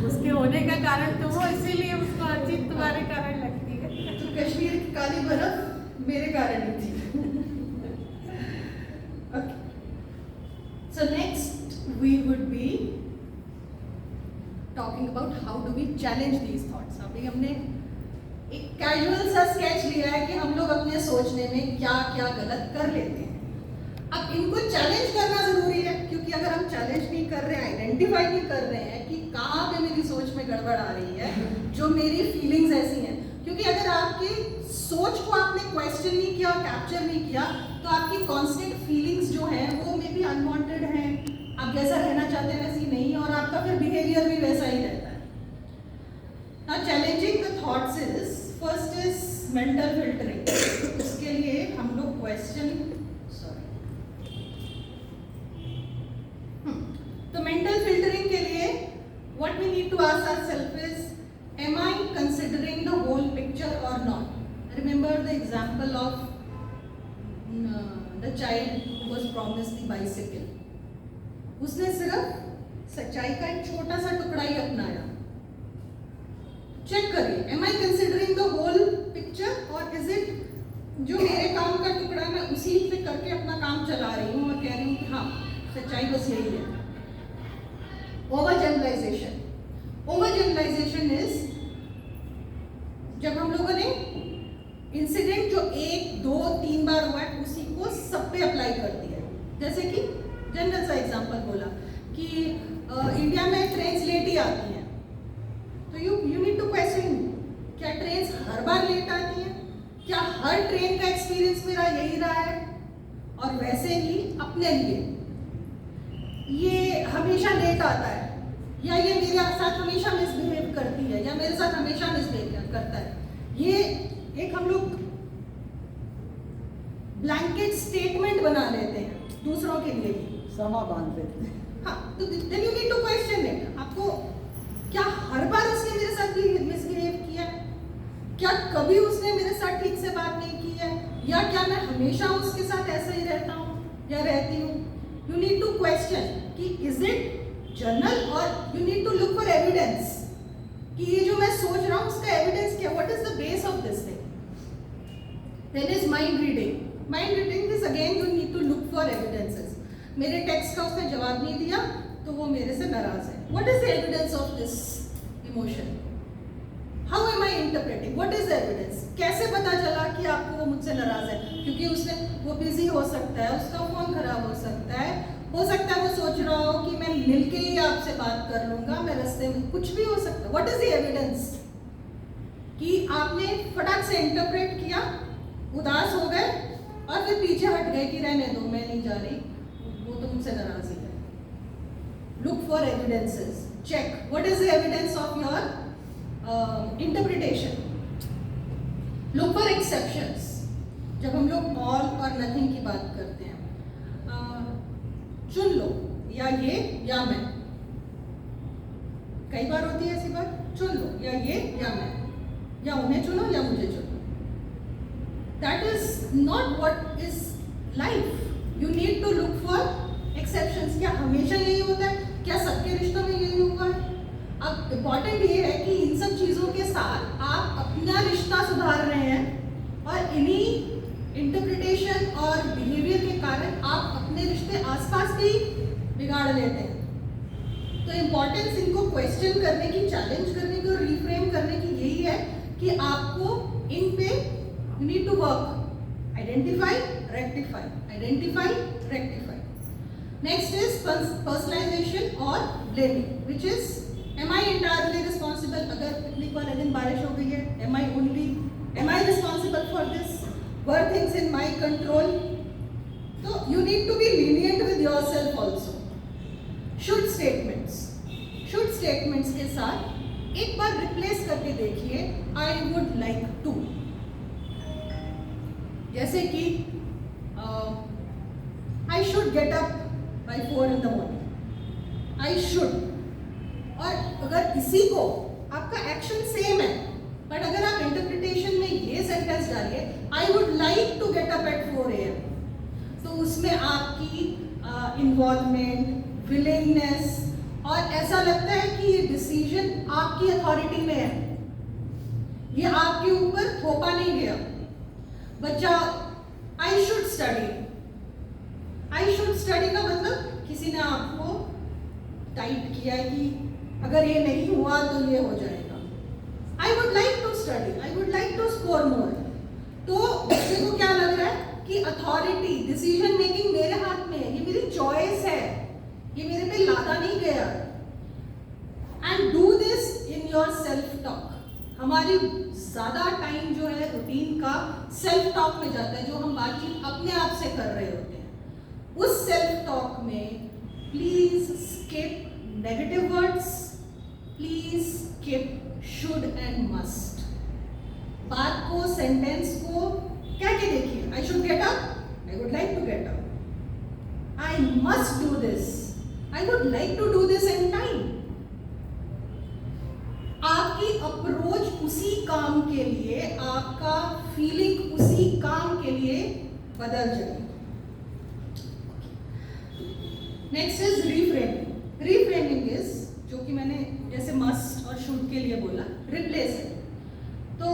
उसके होने का कारण तुम हो, इसीलिए उसको हर चीज तुम्हारे कारण लगती है। तो कश्मीर की काली बर्फ मेरे कारण ही थी। Okay. So next we would be talking about how do we challenge these thoughts. अभी हमने एक कैजुअल सा स्केच लिया है कि हम लोग अपने सोचने में क्या क्या गलत कर लेते हैं। अब इनको चैलेंज करना जरूरी है, क्योंकि अगर हम चैलेंज नहीं कर रहे हैं, आइडेंटिफाई नहीं कर रहे हैं कि कहाँ पे मेरी सोच में गड़बड़ आ रही है, जो मेरी फीलिंग्स ऐसी हैं, क्योंकि अगर आपकी सोच को आपने क्वेश्चन नहीं किया और कैप्चर नहीं किया तो आपकी कांस्टेंट फीलिंग्स जो हैं वो मे बी अनवांटेड हैं, आप जैसा रहना चाहते हैं वैसी नहीं, और आपका फिर बिहेवियर भी वैसा ही रहता है। Now challenging the thoughts is, first is mental filtering. इसके लिए हम लोग क्वेश्चन, तो मेंटल फिल्टरिंग के लिए what we need to ask ourselves is, am I considering the whole picture or not? Remember the example of the child who was promised the bicycle. उसने सिर्फ सच्चाई का एक छोटा सा टुकड़ा ही अपनाया। चेक करिए, am I considering the whole picture or is it जो मेरे काम का टुकड़ा मैं उसी पे करके अपना काम चला रही हूँ और कह रही हूँ कि हाँ सच्चाई बस यही है। Over generalization, over generalization is जब हम लोगों ने इंसिडेंट जो 1, 2, 3 बार हुआ है उसी को सब पे अप्लाई कर दिया है। जैसे कि जनरल सा एग्जांपल बोला कि इंडिया में ट्रेन्स लेट ही आती हैं, तो यू नीड टू क्वेश्चन, क्या ट्रेन्स हर बार लेट आती हैं? क्या हर ट्रेन का एक्सपीरियंस मेरा यही रहा है? और वैसे ही अपने लिए ये हमेशा लेट आता है, या ये मेरे साथ हमेशा मिसबिहेव करती है, या मेरे साथ हमेशा मिसबिहेव करता है, ये एक हम लोग ब्लैंकेट स्टेटमेंट बना लेते हैं दूसरों के लिए ही, समा बांध देते हैं। हाँ, तो then you need to question it. आपको क्या हर बार उसने मेरे साथ भी मिसबिहेव किया है? क्या कभी उसने मेरे साथ ठीक से बात नहीं की है? या क्या मैं हमेशा उसके साथ ऐसा ही रहता हूँ या रहती हूँ? यू नीड टू क्वेश्चन कि इज इट जनरल, और you need to look for evidence कि ये जो मैं सोच रहा हूँ उसका एविडेंस क्या, what is the base of this thing. Then is mind reading. Mind reading is again you need to look for evidences. मेरे टेक्स्ट का उसने जवाब नहीं दिया तो वो मेरे से नाराज है, what is the evidence of this emotion, how am I interpreting, what is the evidence. कैसे पता चला कि आपको वो मुझसे नाराज है? क्योंकि उसने, वो बिजी हो सकता है, उसका फोन खराब हो सकता है वो सोच रहा हो कि मैं मिलके ही आपसे बात कर लूंगा, मैं रास्ते में, कुछ भी हो सकता है। व्हाट इज द एविडेंस कि आपने फटाक से इंटरप्रेट किया, उदास हो गए और फिर पीछे हट गए कि रहने दो, मैं नहीं जा रही, वो तो मुझसे नाराज ही है। Look for evidences, check what is the evidence of your interpretation. Look for exceptions. जब हम लोग ऑल और नथिंग की बात करते हैं, चुन लो या ये या मैं, कई बार होती है ऐसी बात, चुन लो या ये या मैं, या उन्हें चुनो या मुझे चुनो। That is not what is life. You need to look for exceptions. क्या हमेशा यही होता है? क्या सबके रिश्तों में यही हुआ है? अब इम्पॉर्टेंट ये है कि इन सब चीजों के साथ आप अपना रिश्ता सुधार रहे हैं और इन्हीं इंटरप्रिटेशन और बिहेवियर के कारण आप अपने रिश्ते आसपास भी बिगाड़ लेते हैं। तो इम्पोर्टेंस इनको क्वेश्चन करने की, चैलेंज करने की और रिफ्रेम करने की यही है कि आपको इन पे you need to work, identify, rectify, identify, rectify. Next is personalisation और blaming, which is am I entirely responsible. अगर पिकनिक वाले दिन बारिश हो गई है, am I responsible for this, were things in my control? So you need to be lenient with yourself also. Should statements के साथ एक बार रिप्लेस करके देखिए, I would like to। जैसे कि I should get up by 4 in the morning। I should। और अगर इसी को आपका एक्शन सेम है, बट अगर आप इंटरप्रिटेशन में ये सेंटेंस डालिए, I would like to get up at 4 AM, तो उसमें आपकी इन्वॉल्वमेंट, विलिंगनेस, और ऐसा लगता है कि ये डिसीजन आपकी अथॉरिटी में है, ये आपके ऊपर थोपा नहीं गया। बच्चा I should study, I should study का मतलब किसी ने आपको टाइट किया है कि अगर ये नहीं हुआ तो ये हो जाएगा। I would like to study, I would like to score more. तो बच्चे को क्या लग रहा है कि अथॉरिटी, डिसीजन मेकिंग मेरे हाथ में है, ये मेरी चॉइस है, ये मेरे पे लादा नहीं गया। And do this in your self talk. हमारी ज्यादा टाइम जो है रूटीन का सेल्फ टॉक में जाता है, जो हम बातचीत अपने आप से कर रहे होते हैं। उस सेल्फ टॉक में please skip negative words, please skip should and must. बात को, सेंटेंस को कह के देखिए, I should get up, I would like to get up, I must do this, I would like to do this in time. आपकी अप्रोच उसी काम के लिए, आपका फीलिंग उसी काम के लिए बदल जाएगी। Next is reframing. Reframing is, जो कि मैंने जैसे मस्ट और शुड के लिए बोला, रिप्लेस है। तो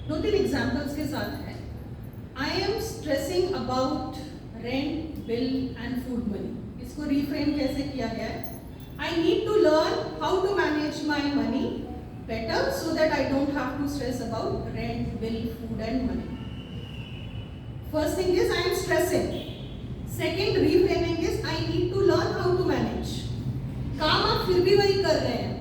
2-3 एग्जाम्पल्स के साथ है। I M stressing about rent, bill and food money. इसको रीफ्रेम कैसे किया गया है? I need to learn how to manage my money better so that I don't have to stress about rent, bill, food and money. First thing is I am stressing. Second reframing is I need to learn how to manage. काम आप फिर भी वही कर रहे हैं,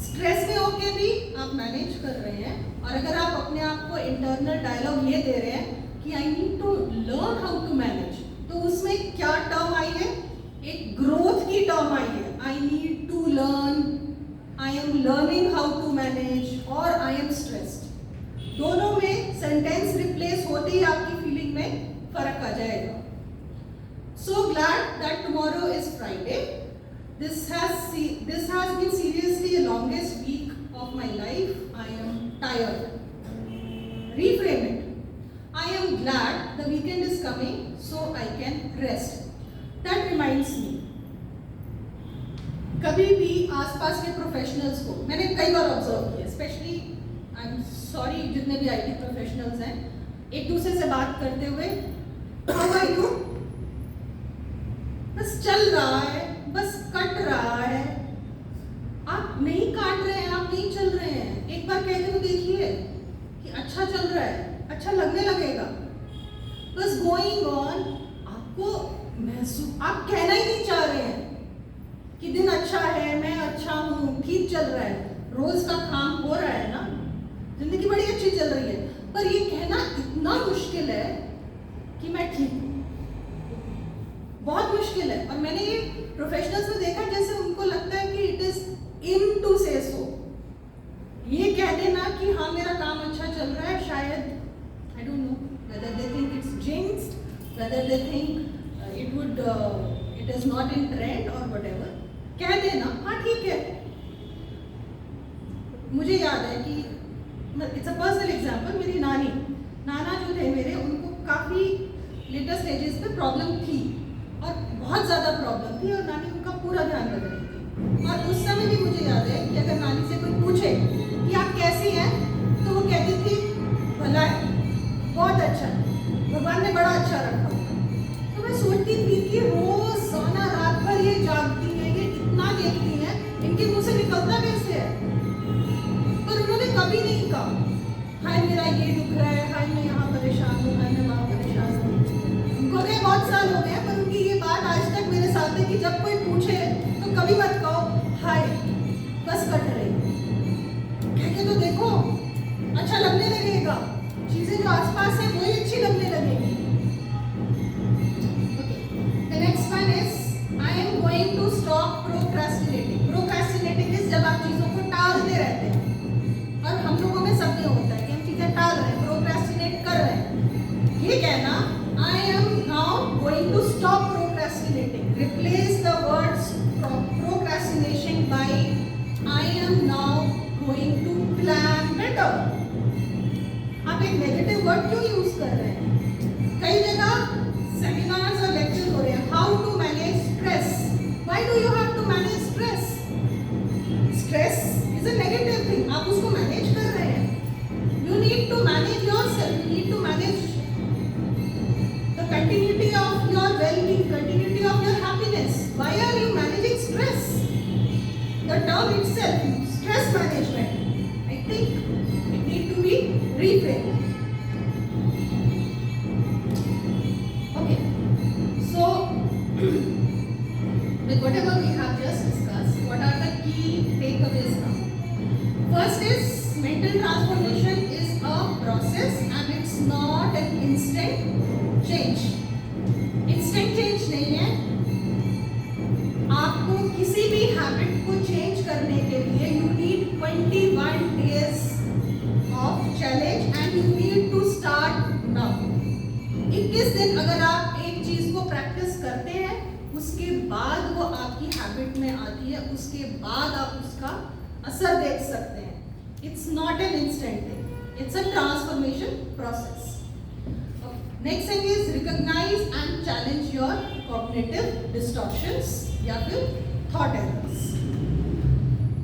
स्ट्रेस में होके भी आप मैनेज कर रहे हैं। और अगर आप अपने आप को इंटरनल डायलॉग ये दे रहे हैं कि I need to learn how to manage, तो उसमें क्या टर्म आई है? एक ग्रोथ की टर्म आई है। I need to learn, I am learning how to manage, और आई एम स्ट्रेस्ड। दोनों में सेंटेंस रिप्लेस होते ही आपकी फीलिंग में फर्क आ जाएगा। So glad that tomorrow is Friday. This has been seriously the longest week of my life. I am tired. Reframe it. I am glad the weekend is coming so I can rest. That reminds me, कभी भी आसपास के प्रोफेशनल्स को मैंने कई बार ऑब्जर्व किया, स्पेशली आई एम सॉरी जितने भी IT प्रोफेशनल्स हैं, एक दूसरे से बात करते हुए हाउ आर यू, बस चल रहा है, बस कट रहा है। आप नहीं काट रहे हैं, आप नहीं चल रहे हैं। एक बार कहते हुए देखिए कि अच्छा चल रहा है, अच्छा लगने लगेगा। बस गोइंग ऑन, आपको महसूस, आप कहना ही नहीं चाह रहे हैं कि दिन अच्छा है, मैं अच्छा हूँ, ठीक चल रहा है, रोज का काम हो रहा है ना, जिंदगी बड़ी अच्छी चल रही है। पर ये कहना इतना मुश्किल है कि मैं ठीक हूँ, बहुत मुश्किल है। और मैंने ये प्रोफेशनल्स में देखा जैसे उनको लगता है कि इट इज इन टू से सो। ये कह देना कि हाँ मेरा काम अच्छा चल रहा है, शायद I don't know whether they think it's jinxed, whether they think it is not in trend or whatever, कह देना हाँ ठीक है। मुझे याद है कि इट्स अ पर्सनल एग्जांपल, मेरी नाना जो थे मेरे, उनको काफ़ी लेटर स्टेजेस पे प्रॉब्लम थी और बहुत ज़्यादा प्रॉब्लम थी, और नानी उनका पूरा ध्यान रख रही थी। और उस समय भी मुझे याद है कि अगर नानी से कोई पूछे कि आप कैसी हैं, तो वो कहती थी भला है, बहुत अच्छा है, भगवान ने बड़ा अच्छा रखा। तो मैं सोचती थी कि रोजाना रात भर ये जागती है, ये इतना देखती है, इनके मुंह से निकलता कैसे है? पर उन्होंने कभी नहीं कहा हाय मेरा ये दुख रहा है, हाय मैं यहाँ परेशान हूँ, हाय मैं वहाँ परेशान हूँ। उनको गए बहुत साल हो गए, पर उनकी ये बात आज तक मेरे साथ है कि जब कोई पूछे तो कभी मत कहो हाय, बस कट रही, कह के तो देखो, अच्छा लगने लगेगा, चीजें जो आसपास है वही अच्छी लगने लगेगी। The next one is I am going to stop procrastinating. Procrastinating is जब आप चीजों को टालते रहते हैं, और हम लोगों में सब में होता है कि हम चीजें टाल रहे हैं, procrastinate कर रहे हैं। ये कहना I am now going to stop procrastinating. Replace the use कर रहे हैं। कई जगह सेमिनार्स और लेक्चर हो रहे हैं, how to manage stress. Why do you have to manage stress? Stress is a negative thing, आप उसको मैनेज कर रहे हैं। You need to manage yourself, you need to manage the continuity of your well-being, continuity of your happiness. Why are you managing stress? The term itself, stress management, I think it need to be reframed. Okay, so with whatever we have just discussed, what are the key takeaways now? First is mental transformation is a process and it's not an instant change. Instant change नहीं है. आपको किसी भी हैबिट को चेंज करने के लिए you need 21 days of challenge and you need to start now. 21 दिन अगर आप एक चीज को प्रैक्टिस करते हैं, उसके बाद वो आपकी हैबिट में आती है, उसके बाद आप उसका असर देख सकते हैं. It's not an instant thing, it's a transformation process. Next thing is recognise and challenge your cognitive distortions या फिर thought errors.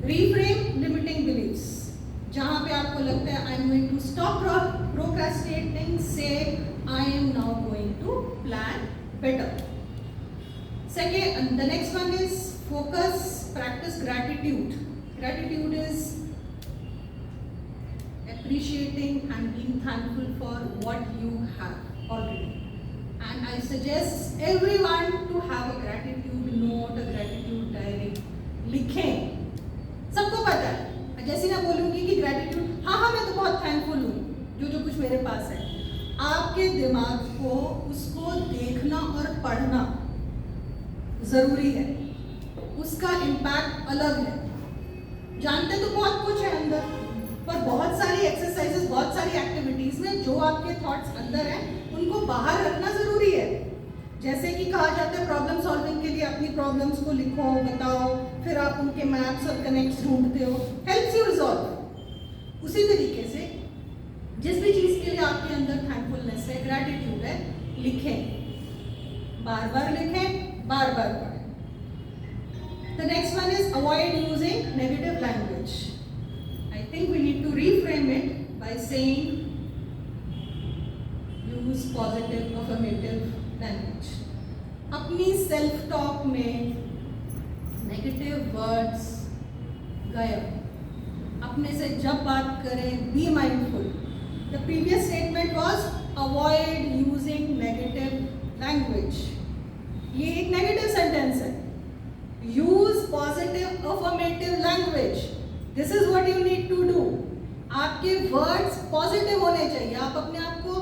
Reframe limiting beliefs. जहां पे आपको लगता है I am going to stop procrastinating, say I am now going to plan better. Second, the next one is focus, practice gratitude. Gratitude is appreciating and being thankful for what you have already. And I suggest everyone to have a gratitude note, a gratitude diary. लिखें. सबको पता है. जैसे मैं बोलूँगी कि gratitude, हाँ मैं तो बहुत thankful हूँ जो कुछ मेरे पास है. आपके दिमाग को उसको देखना और पढ़ना जरूरी है. उसका इम्पैक्ट अलग है. जानते तो बहुत कुछ है अंदर, पर बहुत सारी एक्सरसाइजेस, बहुत सारी एक्टिविटीज में जो आपके थॉट्स अंदर हैं उनको बाहर रखना जरूरी है. जैसे कि कहा जाता है प्रॉब्लम सॉल्विंग के लिए अपनी प्रॉब्लम्स को लिखो, बताओ, फिर आप उनके मैप्स और कनेक्ट्स ढूंढते हो, हेल्प्स यू रिजॉल्व. उसी तरीके से जिस भी चीज के लिए आपके अंदर थैंकफुलनेस है, ग्रैटिट्यूड है, लिखें. बार बार लिखें, बार बार पढ़ें. The next one is avoid using negative language. I think we need to reframe it by saying use positive affirmative language. अपनी self talk में negative words गायब. अपने से जब बात करें be mindful. The previous statement was avoid using negative language. ये एक नेगेटिव सेंटेंस है. Use positive affirmative language. This is what you need to do. आपके वर्ड्स पॉजिटिव होने चाहिए. आप अपने आप को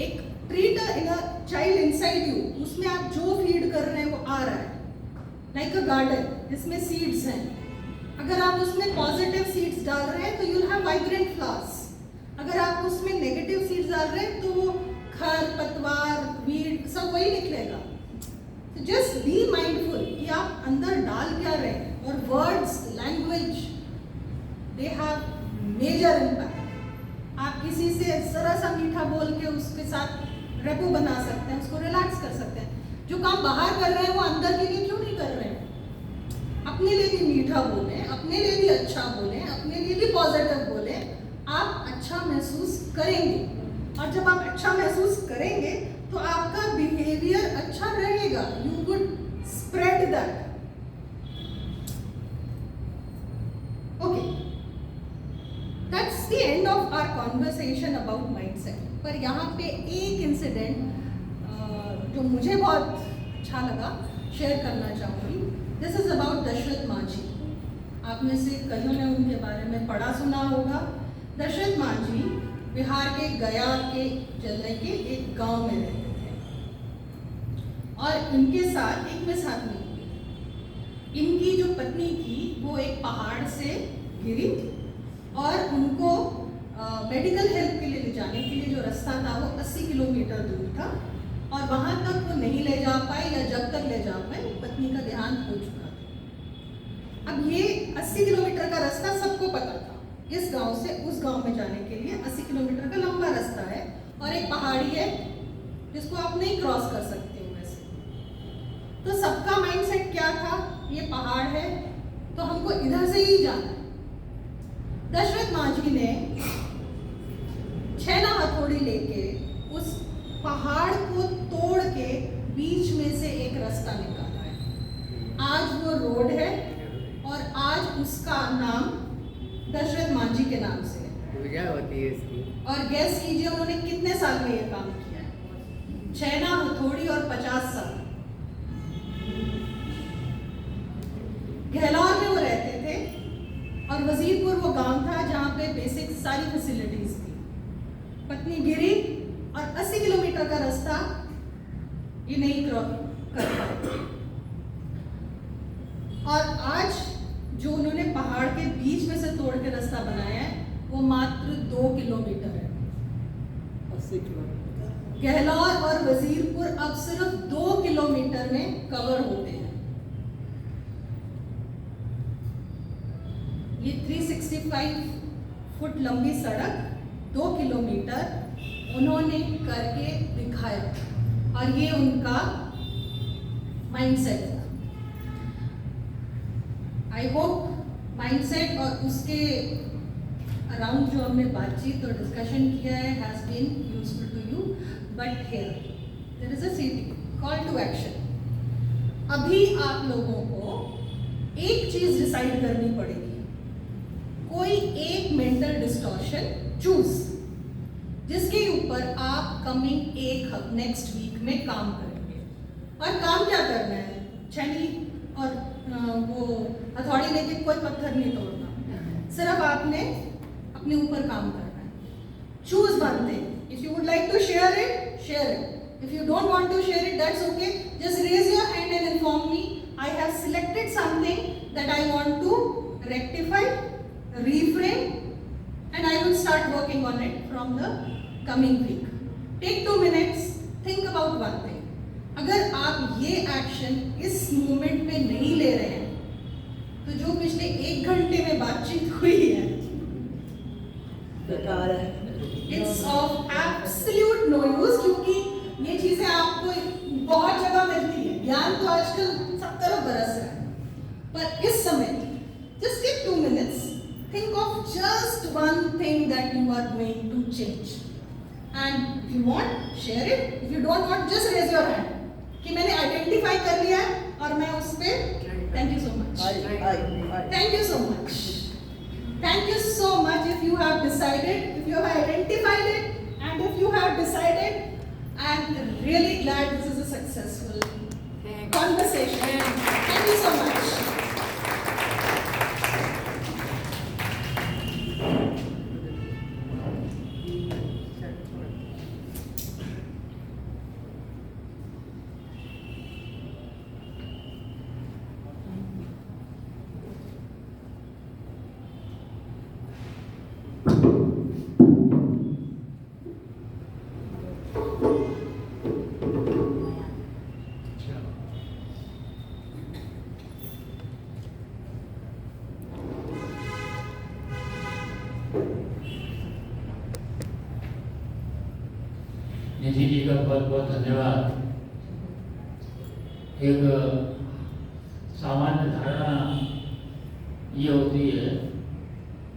एक treat in a child inside you, उसमें आप जो फीड कर रहे हैं वो आ रहा है. लाइक अ गार्डन जिसमें सीड्स हैं. अगर आप उसमें पॉजिटिव सीड्स डाल रहे हैं तो you will have vibrant flowers. अगर आप उसमें नेगेटिव सीड्स डाल रहे हैं तो वो खर पतवार वीड सब वही निकलेगा. So just be mindful कि आप अंदर डाल क्या रहे हैं. और words, language, they have major impact. आप किसी से जरा सा मीठा बोल के उसके साथ रेपो बना सकते हैं, उसको रिलैक्स कर सकते हैं. जो काम बाहर कर रहे हैं वो अंदर के लिए क्यों नहीं कर रहे हैं. अपने लिए भी मीठा बोलें, अपने लिए भी अच्छा बोलें, अपने लिए भी पॉजिटिव बोलें. आप अच्छा महसूस करेंगे, और जब आप अच्छा महसूस करेंगे तो आपका बिहेवियर अच्छा रहेगा. You would spread that. Okay, that's the end of our conversation about mindset. पर यहाँ पे एक इंसिडेंट जो मुझे बहुत अच्छा लगा शेयर करना चाहूँगी. This is about Dashrath Manjhi. आप में से कईयों ने उनके बारे में पढ़ा सुना होगा. दशरथ मांझी बिहार के गया के जिले के एक गांव में रहते थे, और इनके साथ एक मिसहैपनिंग हुई. इनकी जो पत्नी थी वो एक पहाड़ से गिरी और उनको मेडिकल हेल्प के लिए ले जाने के लिए जो रास्ता था वो 80 किलोमीटर दूर था, और वहाँ तक वो नहीं ले जा पाए, या जब तक ले जा पाए पत्नी का देहांत हो चुका था. अब ये 80 किलोमीटर का रास्ता सबको पता था. इस गांव से उस गांव में जाने के लिए 80 किलोमीटर का लंबा रास्ता है, और एक पहाड़ी है जिसको आप नहीं क्रॉस कर सकते हो वैसे। तो सबका माइंडसेट क्या था, ये पहाड़ है तो हमको इधर से ही जाना है। दशरथ मांझी ने छेना हथौड़ी लेके उस पहाड़ को तोड़ के बीच में से एक रास्ता निकाला है। आज वो रोड है और आज उसका नाम दशरथ मांझी के नाम से है। पूजा होती है इसकी। और गैस कीजिए उन्होंने कितने साल में ये काम किया है, छेना हथौड़ी और 50 साल। गहलौर में वो रहते थे और वजीरपुर वो गांव था जहाँ पे बेसिक सारी फैसिलिटीज थी। पत्नी गिरी और 80 किलोमीटर का रास्ता ये नहीं क्रॉस कर पाए। और आज जो उन्होंने पहाड़ के बीच में से तोड़ के रास्ता बनाया है वो मात्र 2 किलोमीटर है। 80 किलोमीटर। गहलौर और वजीरपुर अब सिर्फ 2 किलोमीटर में कवर होते हैं। ये 365 फुट लंबी सड़क 2 किलोमीटर उन्होंने करके दिखाया और ये उनका माइंडसेट था। आई होप माइंडसेट और उसके अराउंड जो हमने बातचीत और डिस्कशन किया है has been useful to you, but here there is a सीटी कॉल टू एक्शन। अभी आप लोगों को एक चीज डिसाइड करनी पड़ेगी, कोई एक मेंटल डिस्टॉर्शन चूज जिसके ऊपर आप कमिंग नेक्स्ट वीक में काम करेंगे। और काम क्या करना है, छेनी और वो हथौड़ी लेके कोई पत्थर नहीं तोड़ना, सिर्फ आपने अपने ऊपर काम करना है। Choose one thing, if you would like to share it, share it. If you don't want to share it, that's okay, just raise your hand and inform me I have selected something that I want to rectify, reframe, and I will start working on it from the coming week. Take 2 minutes, think about one thing. अगर आप ये एक्शन इस मोमेंट में नहीं ले रहे हैं तो जो पिछले 1 घंटे में बातचीत हुई है बेकार है। It's of absolute no use, क्योंकि ये चीजें आपको बहुत जगह मिलती है। ज्ञान तो आजकल सब तरफ बरस रहा है, पर इस समय just take 2 minutes. Think of just one thing that you are going to change, and if you want, share it. If you don't want, just raise your hand कि मैंने identify कर लिया है और मैं उस पे thank you so much. Thank you so much. Thank you so much if you have decided, if you have identified it, and if you have decided. I'm really glad this is a successful conversation. Thank you so much. Nidhi ji का बहुत बहुत धन्यवाद। एक सामान्य धारणा ये होती है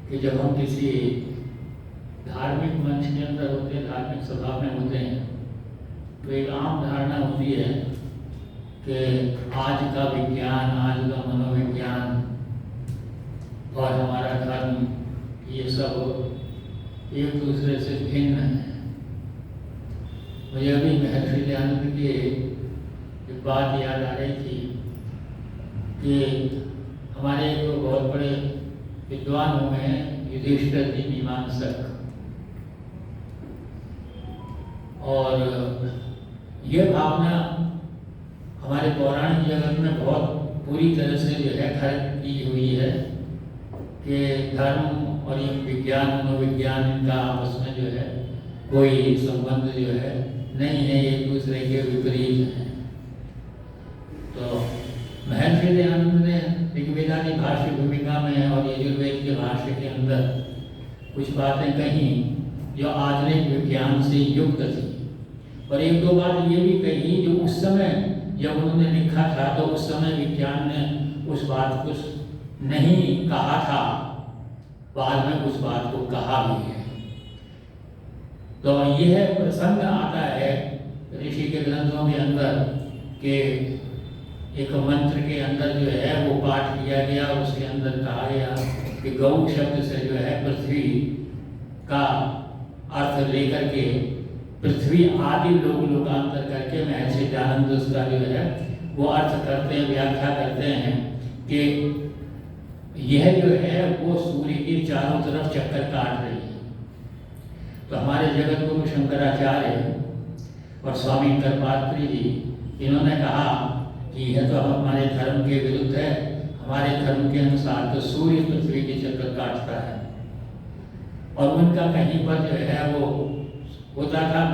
कि जब हम किसी धार्मिक मंच के अंदर होते हैं, धार्मिक सभा में होते हैं, तो एक आम धारणा होती है कि आज का विज्ञान, आज का मनोविज्ञान और हमारा धर्म ये सब एक दूसरे से भिन्न है। मुझे अभी महर्षि दयानंद की एक बात याद आ रही थी कि हमारे एक बहुत बड़े विद्वान हुए हैं युधिष्ठिर जी मीमांसक, और यह भावना हमारे पौराणिक जगत में बहुत पूरी तरह से जो है खर्च की हुई है कि धर्म और ये विज्ञान, मनोविज्ञान, इनका आपस में जो है कोई संबंध जो है नहीं है, एक दूसरे के विपरीत है। तो महर्षि दयानंद ने ऋग्वेदादि भाष्य भूमिका में और यजुर्वेद के भाष्य के अंदर कुछ बातें कही जो आधुनिक विज्ञान से युक्त थी। और एक दो बात ये भी कही जो उस समय जब उन्होंने लिखा था तो उस समय विज्ञान ने उस बात को नहीं कहा था, बाद में उस बात को कहा भी है। तो यह प्रसंग आता है ऋषि के ग्रंथों के अंदर कि एक मंत्र के अंदर जो है वो पाठ किया गया, उसके अंदर कहा गया कि गौ शब्द से जो है पृथ्वी का अर्थ लेकर के पृथ्वी आदि लोकांतर करके महर्षि दयानंद उसका जो है वो अर्थ करते हैं, व्याख्या करते हैं कि यह जो है वो सूर्य के चारों तरफ चक्कर काट रही है। तो हमारे जगत गुरु शंकराचार्य और स्वामी कर्पात्री जी इन्होंने कहा कि यह तो हमारे धर्म के विरुद्ध है, हमारे धर्म के अनुसार तो सूर्य पृथ्वी के चक्कर काटता है। और उनका कहीं पर जो है वो होता था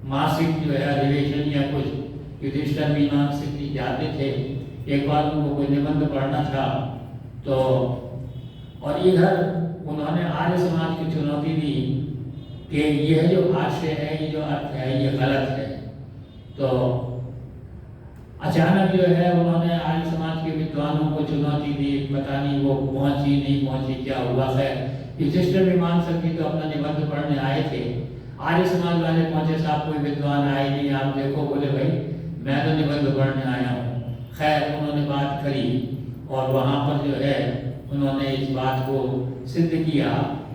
मासिक जो है अधिवेशन या कुछ युधिष्ठिर मीमांसक जी जाते थे, एक बार उनको कोई निबंध पढ़ना था तो और इधर उन्होंने आर्य समाज की चुनौती दी कि यह जो भाष्य है, ये जो अर्थ है, ये गलत है। तो अचानक जो है उन्होंने आर्य समाज के विद्वानों को चुनौती दी, पता नहीं वो पहुंची नहीं पहुंची, क्या हुआ है। युधिष्ठिर मीमांसक जी तो अपना निबंध पढ़ने आए थे, आर्य समाज वाले पहुंचे, साहब कोई विद्वान आए नहीं, आप देखो। बोले भाई मैं तो निबंध पढ़ने आया हूँ। खैर उन्होंने बात करी और वहाँ पर जो है उन्होंने इस बात को सिद्ध किया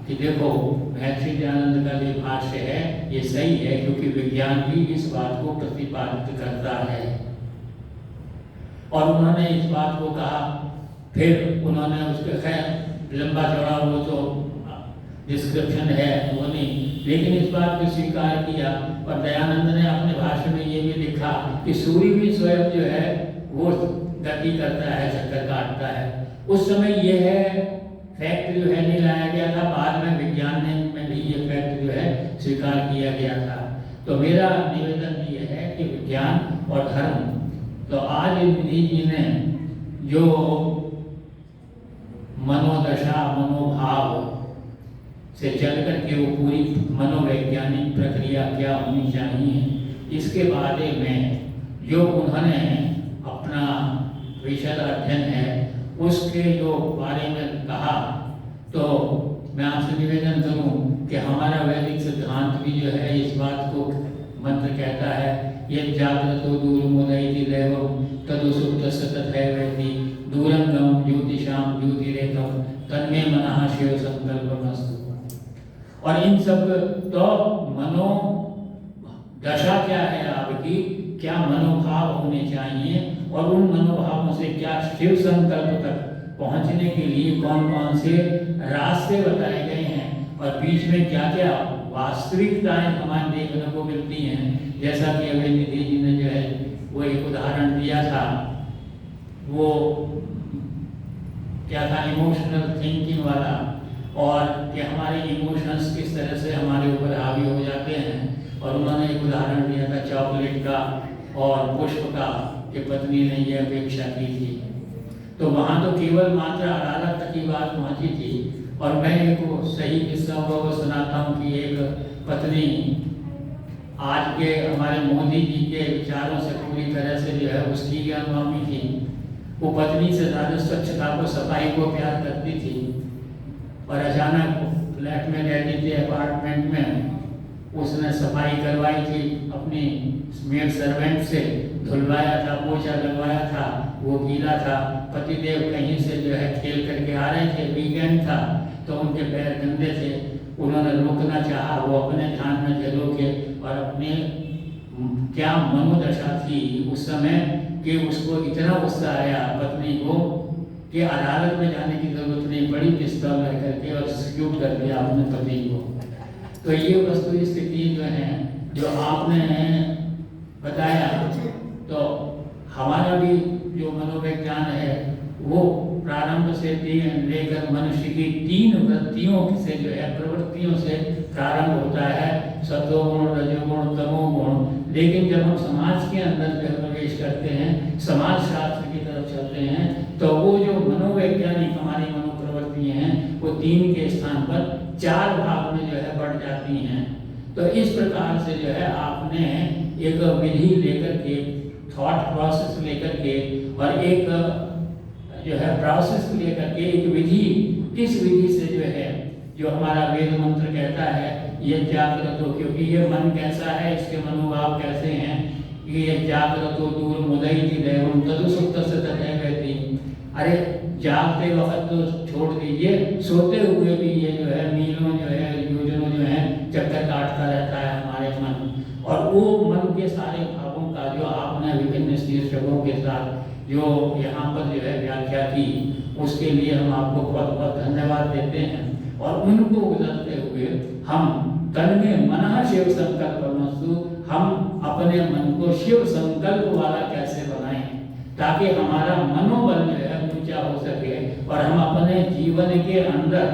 कि देखो महर्षि दयानंद का जो भाष्य है ये सही है, क्योंकि विज्ञान भी इस बात को प्रतिपादित करता है। और उन्होंने इस बात को कहा, फिर उन्होंने उसके खैर लंबा चौड़ा वो तो डिस्क्रिप्शन है वो नहीं, लेकिन इस बात को स्वीकार किया। और दयानंद ने अपने भाष्य में ये भी लिखा कि सूर्य भी स्वयं जो है वो गति करता है, चक्कर काटता है। उस समय यह फैक्ट जो है नहीं लाया गया था, बाद में विज्ञान में भी ये फैक्ट जो है स्वीकार किया गया था। तो मेरा निवेदन ये है कि विज्ञान और धर्म, तो आज निधि जी ने जो मनोदशा मनोभाव से चल करके वो पूरी मनोवैज्ञानिक प्रक्रिया क्या होनी चाहिए इसके बारे में जो उन्होंने अपना विशद अध्ययन है उसके जो बारे में कहा, तो मैं आपसे निवेदन करूं कि हमारा वैदिक सिद्धांत भी जो है इस बात को मंत्र कहता है, ये जागृतो दूरमुदयति दैवम तदुसुप्तस्य तथैवेति दूरंगम ज्योतिषाम ज्योतिरेकम तन्मे मनः शिव संकल्पमस्तु। और इन सब तो मनो दशा क्या है आपकी, क्या मनोभाव होने चाहिए और उन मनोभावों से क्या शिव संकल्प तक पहुंचने के लिए कौन कौन से रास्ते बताए गए हैं और बीच में क्या क्या वास्तविकताएं हमारे देखने को मिलती हैं। जैसा कि अभी निधि जी ने जो है वो एक उदाहरण दिया था, वो क्या था इमोशनल थिंकिंग वाला, और कि हमारे इमोशंस किस तरह से हमारे ऊपर हावी हो जाते हैं। और उन्होंने एक उदाहरण दिया था चॉकलेट का और पुष्प का, कि पत्नी ने यह अपेक्षा की थी। तो वहाँ तो केवल मात्र अदालत तक की बात पहुँची थी। और मैं एक सही किस्सा वो सुनाता हूँ कि एक पत्नी आज के हमारे मोदी जी के विचारों से पूरी तरह से जो है उसकी अनुगामी थी। वो पत्नी से ज़्यादा स्वच्छता को, सफाई को प्यार करती थी। और अचानक फ्लैट में रहती थी, अपार्टमेंट में, उसने सफाई करवाई थी अपनी मेड सर्वेंट से, धुलवाया था, पोछा लगवाया था, वो गीला था। पतिदेव कहीं से जो है खेल करके आ रहे थे, वीकेंड था, तो उनके पैर गंदे थे। उन्होंने रोकना चाहा, वो अपने ध्यान में थे रोके। और अपने क्या मनोदशा थी उस समय कि उसको इतना गुस्सा आया पत्नी को कि अदालत में जाने की जरूरत नहीं पड़ी, पिस्तौल लेकर के और शूट कर दिया अपने पति को। तो ये वस्तु स्थिति जो है जो आपने बताया, तो हमारा भी जो मनोविज्ञान है वो प्रारंभ से लेकर मनुष्य की 3 वृत्तियों से जो है प्रवृत्तियों से प्रारंभ होता है, सत्वगुण, रजोगुण, तमोगुण। लेकिन जब हम समाज के अंदर प्रवेश करते हैं, समाज शास्त्र की तरफ चलते हैं, तो वो जो मनोवैज्ञानिक हमारी मनोप्रवृत्ति हैं वो 3 के स्थान पर 4 भाग में जो है बढ़ जाती हैं। तो इस प्रकार से जो है आपने एक विधि लेकर के, थॉट प्रोसेस लेकर के और एक जो है प्रोसेस लेकर के एक विधि, किस विधि से जो है जो हमारा वेद मंत्र कहता है ये जागृत हो, क्योंकि ये मन कैसा है, इसके मनोभाव कैसे हैं कि ये जागृत हो दूर मुदयति देवम तदु सुप्त से तथा कहती। अरे जागते वक्त तो छोड़ दीजिए, सोते हुए भी ये जो है मीलों जो है योजनों जो है चक्कर काटता रहता है हमारे मन। और वो मन के सारे भावों का जो आपने विभिन्न शीर्षकों के साथ जो यहाँ पर जो है व्याख्या की, उसके लिए हम आपको बहुत बहुत धन्यवाद देते हैं। और उनको गुजरते हुए हम तन्मे मनः शिव संकल्पमस्तु, हम अपने मन को शिव संकल्प वाला कैसे बनाएं ताकि हमारा मनोबल जो है ऊंचा हो सके और हम अपने जीवन के अंदर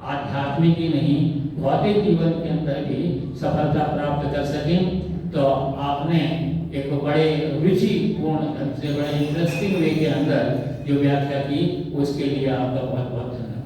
आध्यात्मिक ही नहीं भौतिक जीवन के अंदर भी सफलता प्राप्त कर सकें। तो आपने एक बड़े रुचिपूर्ण ढंग से, बड़े इंटरेस्टिंग वे के अंदर जो व्याख्या की, उसके लिए आपका बहुत बहुत धन्यवाद।